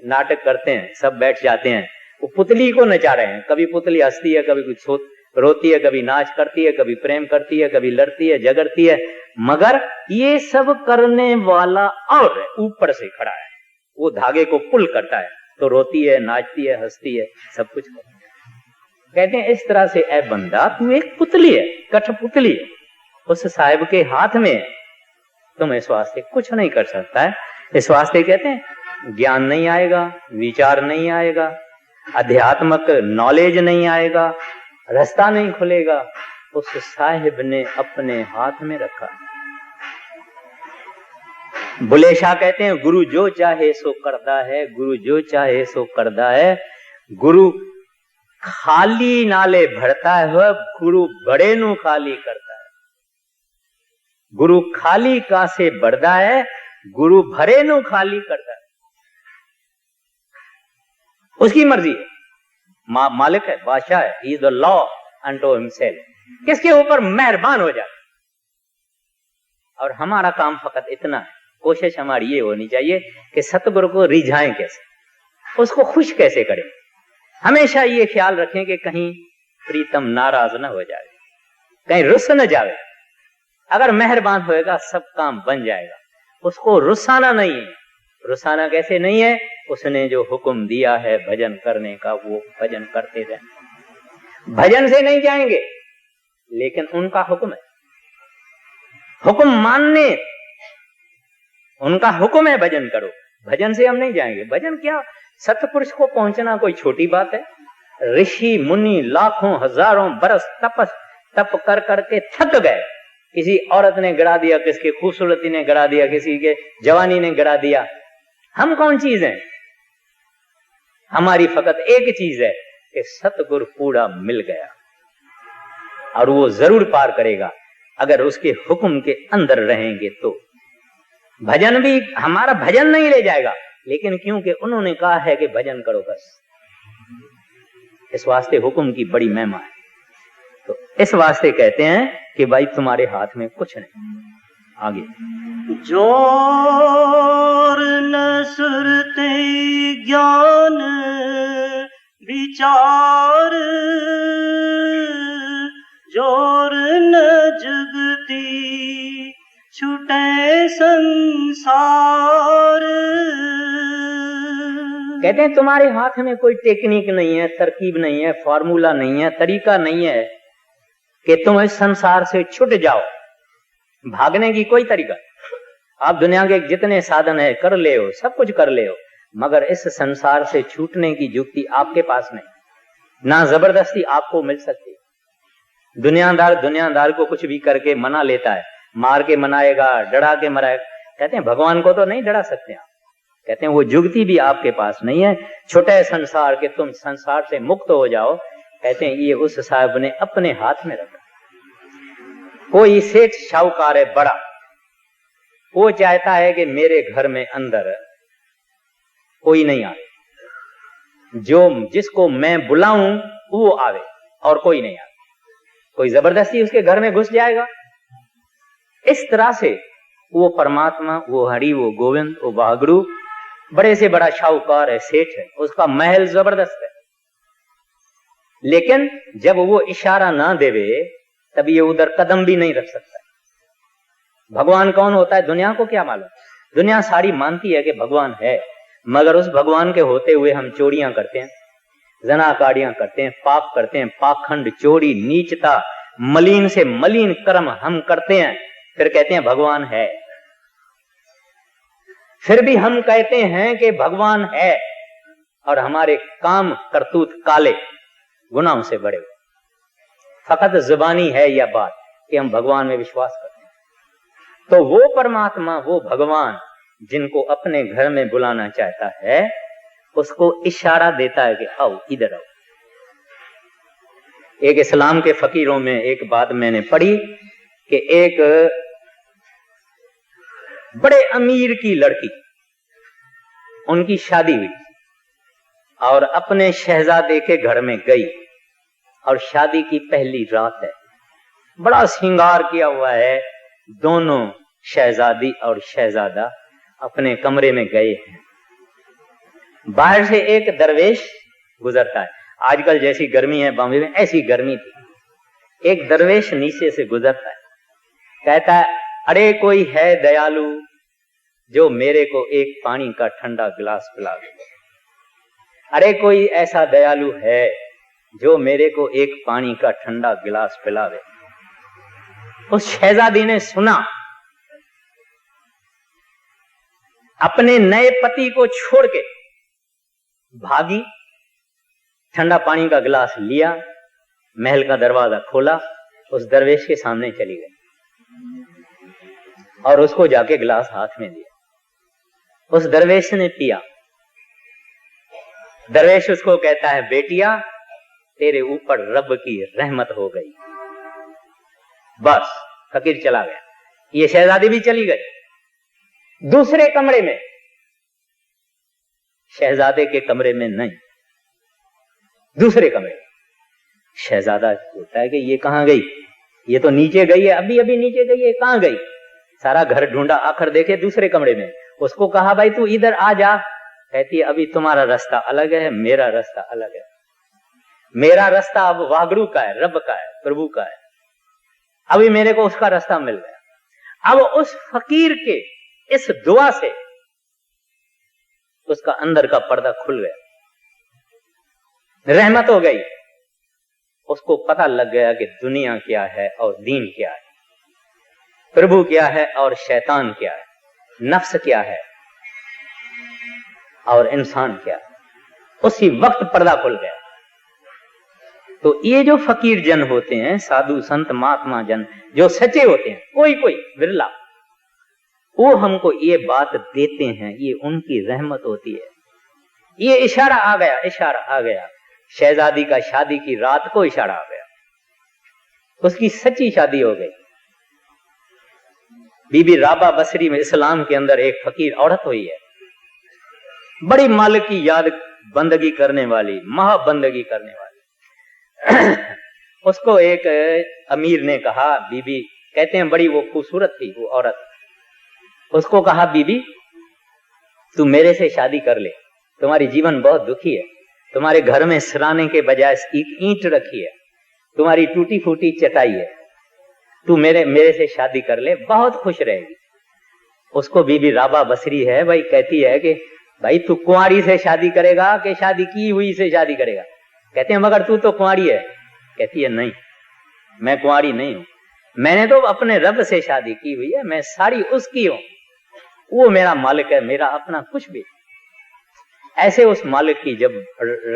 नाटक करते हैं, सब बैठ जाते हैं, वो पुतली को नचा रहे हैं। कभी पुतली हंसती है, कभी कुछ रोती है, कभी नाच करती है, कभी प्रेम करती है, कभी लड़ती है, झगड़ती है, मगर ये सब करने वाला और ऊपर से खड़ा है, वो धागे को पुल करता है, तो रोती है, नाचती है, हंसती है, सब कुछ करती है। कहते हैं इस तरह से ऐ बंदा तू एक पुतली है, कठपुतली है, उस साहिब के हाथ में है, तुम इस वास्ते कुछ नहीं कर सकता है। इस वास्ते कहते हैं ज्ञान नहीं आएगा, विचार नहीं आएगा, अध्यात्मक नॉलेज नहीं आएगा, रास्ता नहीं खुलेगा, उस साहिब ने अपने हाथ में रखा। बुले शाह कहते हैं गुरु जो चाहे सो करता है, गुरु जो चाहे सो करता है, गुरु खाली नाले भरता है, गुरु बड़े नु खाली करता है। गुरु खाली का से बढ़ता है, गुरु भरे नु खाली करता है। उसकी मर्जी है, मालिक है, बादशाह है, he is the law unto himself, किसके ऊपर मेहरबान हो जाए। और हमारा काम फकत इतना है, कोशिश हमारी ये होनी चाहिए कि सतगुरु को रिझाएं कैसे, उसको खुश कैसे करें। हमेशा ये ख्याल रखें कि कहीं प्रीतम नाराज न हो जाए, कहीं रुस न जाए। अगर मेहरबान होएगा सब काम बन जाएगा। उसको रुसाना नहीं है। रुसाना कैसे नहीं है? उसने जो हुक्म दिया है भजन करने का, वो भजन करते रहें। भजन से नहीं जाएंगे, लेकिन उनका हुक्म है, हुक्म मानने, उनका हुक्म है भजन करो। भजन से हम नहीं जाएंगे। भजन क्या, सतपुरुष को पहुंचना कोई छोटी बात है? ऋषि मुनि लाखों हजारों बरस तप कर करके थक गए। किसी औरत ने गिरा दिया, किसकी खूबसूरती ने गिरा दिया, किसी के जवानी ने गिरा दिया। हम कौन चीज हैं? हमारी फकत एक चीज है कि सतगुरु पूरा मिल गया, और वो जरूर पार करेगा अगर उसके हुक्म के अंदर रहेंगे तो। भजन भी हमारा भजन नहीं ले जाएगा, लेकिन क्योंकि उन्होंने कहा है कि भजन करो बस, इस वास्ते हुक्म की बड़ी महिमा है। तो इस वास्ते कहते हैं कि भाई तुम्हारे हाथ में कुछ नहीं। आगे जोर न सुरते ज्ञान विचार, जोर न जुगती छूटे संसार। कहते हैं तुम्हारे हाथ में कोई टेक्निक नहीं है, तरकीब नहीं है, फार्मूला नहीं है, तरीका नहीं है कि तुम इस संसार से छूट जाओ। भागने की कोई तरीका, आप दुनिया के जितने साधन है कर ले हो, सब कुछ कर ले हो, मगर इस संसार से छूटने की युक्ति आपके पास नहीं। ना जबरदस्ती आपको मिल सकती। दुनियादार को कुछ भी करके मना लेता है, मार के मनाएगा, डरा के मराएगा। कहते हैं भगवान को तो नहीं डरा सकते आप। कहते हैं वो युक्ति भी आपके पास नहीं है। छोटे संसार के तुम संसार से मुक्त हो जाओ। कहते हैं ये उस साहब ने अपने हाथ में रखा। कोई सेठ शाहूकार है बड़ा, वो चाहता है कि मेरे घर में अंदर कोई नहीं आए, जिसको मैं बुलाऊं वो आवे और कोई नहीं आवे। कोई जबरदस्ती उसके घर में घुस जाएगा। इस तरह से वो परमात्मा, वो हरि, वो गोविंद, वो वाहगुरु बड़े से बड़ा शाहूकार है, सेठ है, उसका महल जबरदस्त है, लेकिन जब वो इशारा ना देवे तब ये उधर कदम भी नहीं रख सकता। भगवान कौन होता है दुनिया को क्या मालूम। दुनिया सारी मानती है कि भगवान है, मगर उस भगवान के होते हुए हम चोरियां करते हैं, जनाकारियां करते हैं, पाप करते हैं, पाखंड, चोरी, नीचता, मलिन से मलिन कर्म हम करते हैं। फिर कहते हैं भगवान है। फिर भी हम कहते हैं कि भगवान है और हमारे काम करतूत काले गुनाहों से बड़े हुए। फकत जुबानी है यह बात कि हम भगवान में विश्वास करते हैं। तो वो परमात्मा, वो भगवान जिनको अपने घर में बुलाना चाहता है, उसको इशारा देता है कि आओ, इधर आओ। एक इस्लाम के फकीरों में एक बात मैंने पढ़ी कि एक बड़े अमीर की लड़की, उनकी शादी हुई और अपने शहजादे के घर में गई और शादी की पहली रात है, बड़ा श्रृंगार किया हुआ है, दोनों शहजादी और शहजादा अपने कमरे में गए हैं। बाहर से एक दरवेश गुजरता है। आजकल जैसी गर्मी है बॉम्बे में, ऐसी गर्मी थी। एक दरवेश नीचे से गुजरता है, कहता है अरे कोई है दयालु जो मेरे को एक पानी का ठंडा गिलास पिला दे। अरे कोई ऐसा दयालु है जो मेरे को एक पानी का ठंडा गिलास पिला दे। उस शहजादी ने सुना, अपने नए पति को छोड़ के भागी, ठंडा पानी का गिलास लिया, महल का दरवाजा खोला, उस दरवेश के सामने चली गई और उसको जाके गिलास हाथ में दिया। उस दरवेश ने पिया। दरवेश उसको कहता है बेटिया तेरे ऊपर रब की रहमत हो गई। बस फकीर चला गया। ये शहजादी भी चली गई। दूसरे कमरे में, शहजादे के कमरे में नहीं, दूसरे कमरे में शहजादा बोलता है कि ये कहां गई, ये तो नीचे गई है, अभी अभी नीचे गई है, कहां गई। सारा घर ढूंढा, आखिर देखे दूसरे कमरे में। उसको कहा भाई तू इधर आ जा। कहती है अभी तुम्हारा रास्ता अलग है, मेरा रास्ता अलग है। मेरा रास्ता अब वाहगुरु का है, रब का है, प्रभु का है। अभी मेरे को उसका रास्ता मिल गया। अब उस फकीर के इस दुआ से उसका अंदर का पर्दा खुल गया, रहमत हो गई। उसको पता लग गया कि दुनिया क्या है और दीन क्या है, प्रभु क्या है और शैतान क्या है, नफ्स क्या है और इंसान क्या है। उसी वक्त पर्दा खुल गया। तो ये जो फकीर जन होते हैं, साधु संत महात्मा जन जो सच्चे होते हैं, कोई कोई विरला, वो हमको ये बात देते हैं, ये उनकी रहमत होती है। ये इशारा आ गया, इशारा आ गया। शहजादी का शादी की रात को इशारा आ गया, उसकी सच्ची शादी हो गई। बीबी राबा बसरी में इस्लाम के अंदर एक फकीर औरत हुई है, बड़ी मालिक की याद बंदगी करने वाली, महाबंदगी करने वाली। उसको एक अमीर ने कहा, बीबी, कहते हैं बड़ी वो खूबसूरत थी वो औरत, उसको कहा बीबी तू मेरे से शादी कर ले, तुम्हारी जीवन बहुत दुखी है, तुम्हारे घर में सिराने के बजाय एक ईंट रखी है, तुम्हारी टूटी फूटी चटाई है, तू मेरे से शादी कर ले, बहुत खुश रहेगी। उसको बीबी राबा बसरी है भाई, कहती है कि भाई तू कुंवारी से शादी करेगा कि शादी की हुई से शादी करेगा। कहते हैं मगर तू तो कुंवारी है। कहती है नहीं, मैं कुंवारी नहीं हूं, मैंने तो अपने रब से शादी की हुई है, मैं सारी उसकी हूं। वो मेरा मालिक है, मेरा अपना कुछ भी। ऐसे उस मालिक की जब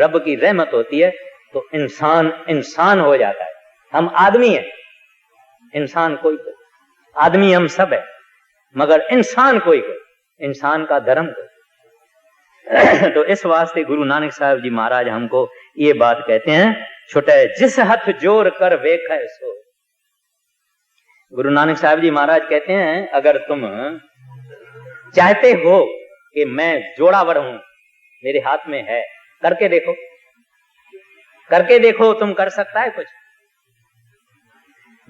रब की रहमत होती है तो इंसान इंसान हो जाता है। हम आदमी हैं, इंसान कोई कोई, आदमी हम सब है, मगर इंसान कोई कोई, इंसान का धर्म कोई। तो इस वास्ते गुरु नानक साहब जी महाराज हमको ये बात कहते हैं, छुटे जिस हथ जोर कर वेखै सो। गुरु नानक साहब जी महाराज कहते हैं, अगर तुम चाहते हो कि मैं जोड़ावर हूं, मेरे हाथ में है, करके देखो, करके देखो, तुम कर सकता है कुछ।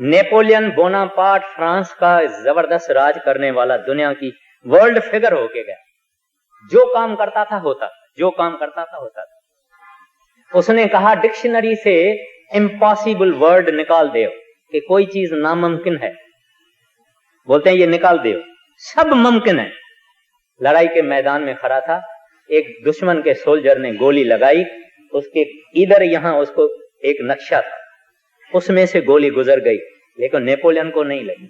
नेपोलियन बोनापार्ट फ्रांस का जबरदस्त राज करने वाला दुनिया की वर्ल्ड फिगर होके गया। जो काम करता था होता, जो काम करता था होता था। उसने कहा डिक्शनरी से इम्पॉसिबल वर्ड निकाल दो कि कोई चीज नामुमकिन है, बोलते हैं ये निकाल दो, सब मुमकिन है। लड़ाई के मैदान में खड़ा था, एक दुश्मन के सोल्जर ने गोली लगाई, उसके इधर यहां उसको एक नक्शा था, उसमें से गोली गुजर गई, लेकिन नेपोलियन को नहीं लगी।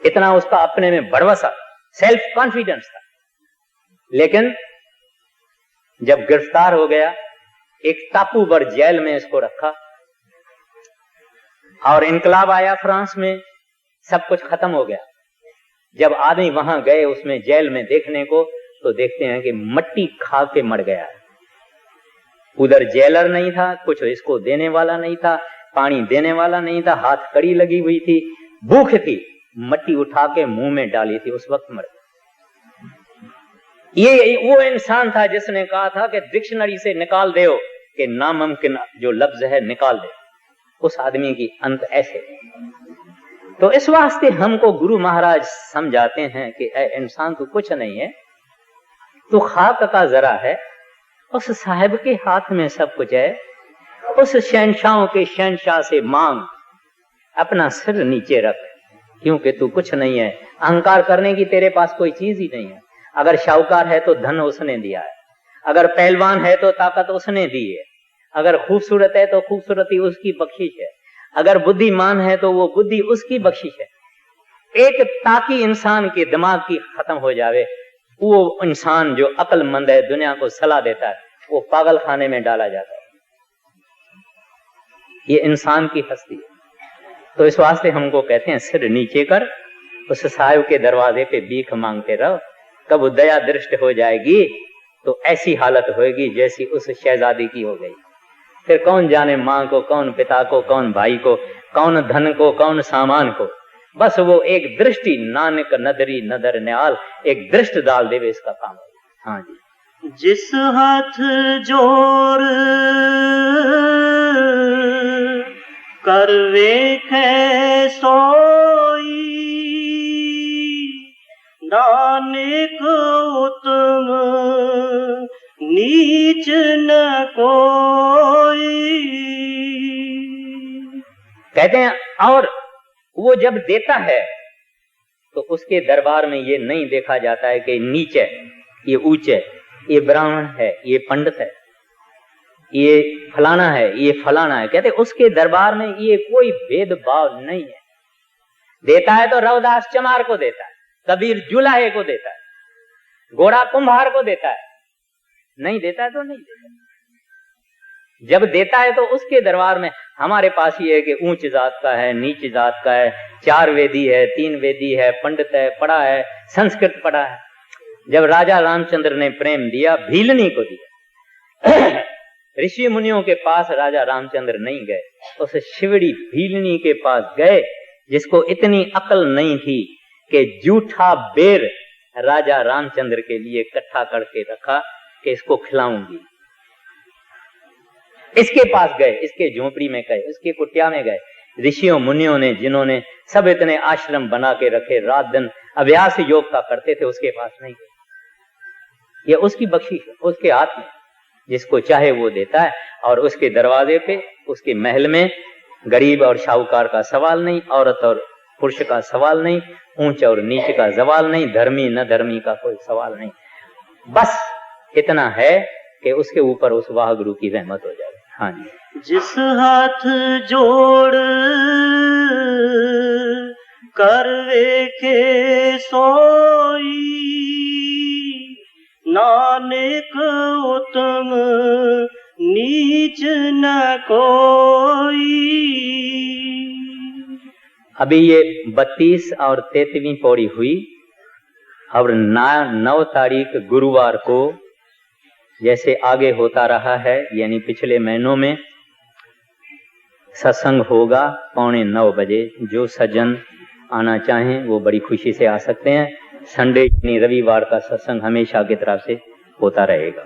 इतना उसका अपने में भरवसा, सेल्फ कॉन्फिडेंस था। लेकिन जब गिरफ्तार हो गया, एक टापू पर जेल में इसको रखा और इनकलाब आया फ्रांस में, सब कुछ खत्म हो गया। जब आदमी वहां गए उसमें जेल में देखने को, तो देखते हैं कि मट्टी खा के मर गया है। उधर जेलर नहीं था, कुछ इसको देने वाला नहीं था, पानी देने वाला नहीं था, हाथ कड़ी लगी हुई थी, भूख थी, मट्टी उठा के मुंह में डाली थी, उस वक्त मर गया। ये वो इंसान था जिसने कहा था कि डिक्शनरी से निकाल दो कि नामुमकिन जो लफ्ज है निकाल दे। उस आदमी की अंत ऐसे। तो इस वास्ते हमको गुरु महाराज समझाते हैं कि इंसान तो कुछ नहीं है, तो खाक का जरा है, उस साहिब के हाथ में सब कुछ है। उस शहंशाहों के शहंशाह से मांग, अपना सिर नीचे रख, क्योंकि तू कुछ नहीं है। अहंकार करने की तेरे पास कोई चीज ही नहीं है। अगर शाहूकार है तो धन उसने दिया है, अगर पहलवान है तो ताकत उसने दी है, अगर खूबसूरत है तो खूबसूरती उसकी बख्शिश है, अगर बुद्धिमान है तो वो बुद्धि उसकी बख्शिश है। एक ताकि इंसान के दिमाग की खत्म हो जावे, वो इंसान जो अक्लमंद है, दुनिया को सलाह देता है, वो पागल खाने में डाला जाता है। ये इंसान की हस्ती है। तो इस वास्ते हमको कहते हैं सिर नीचे कर, उस साहिब के दरवाजे पे भीख मांगते रहो। कब दया दृष्ट हो जाएगी तो ऐसी हालत होगी जैसी उस शहजादी की हो गई। फिर कौन जाने माँ को, कौन पिता को, कौन भाई को, कौन धन को, कौन सामान को। बस वो एक दृष्टि, नानक नदरी नदर न्याल, एक दृष्टि डाल देवे, इसका काम है। हाँ जी। जिस हाथ जोर कर वेखे सोई, नानक उत्तम नीच न कोई। कहते हैं और वो जब देता है तो उसके दरबार में ये नहीं देखा जाता है कि नीच है, ये ऊंच है, ये ब्राह्मण है, ये पंडित है, ये फलाना है, ये फलाना है। कहते उसके दरबार में ये कोई भेदभाव नहीं है। देता है तो रविदास चमार को देता है, कबीर जुलाहे को देता है, घोड़ा कुम्हार को देता है, नहीं देता है तो नहीं देता। जब देता है तो उसके दरबार में। हमारे पास ये है कि ऊंच जात का है, नीच जात का है, 4 वेदी है, 3 वेदी है, पंडित है, पढ़ा है, संस्कृत पढ़ा है। जब राजा रामचंद्र ने प्रेम दिया, भीलनी को दिया। ऋषि मुनियों के पास राजा रामचंद्र नहीं गए, उस शिवड़ी भीलनी के पास गए, जिसको इतनी अकल नहीं थी कि जूठा बेर राजा रामचंद्र के लिए इकट्ठा करके रखा कि इसको खिलाऊंगी। इसके पास गए, इसके झोपड़ी में गए, इसके कुटिया में गए। ऋषियों मुनियों ने, जिन्होंने सब इतने आश्रम बना के रखे, रात दिन अभ्यास योग का करते थे, उसके पास नहीं गए। ये उसकी बख्शिश है, उसके हाथ में, जिसको चाहे वो देता है। और उसके दरवाजे पे, उसके महल में गरीब और शाहूकार का सवाल नहीं, औरत और पुरुष का सवाल नहीं, ऊंच और नीच का सवाल नहीं, धर्मी न धर्मी का कोई सवाल नहीं। बस इतना है कि उसके ऊपर उस वाहगुरु की रहमत हो जाए। हाँ जी। जिस हाथ जोड़ कर वेखे सोई, कोई। अभी ये 32 और 33वीं पौड़ी हुई। और 9 तारीख गुरुवार को जैसे आगे होता रहा है, यानी पिछले महीनों में सत्संग होगा 8:45 बजे। जो सज्जन आना चाहें वो बड़ी खुशी से आ सकते हैं। संडे यानी रविवार का सत्संग हमेशा की तरफ से होता रहेगा।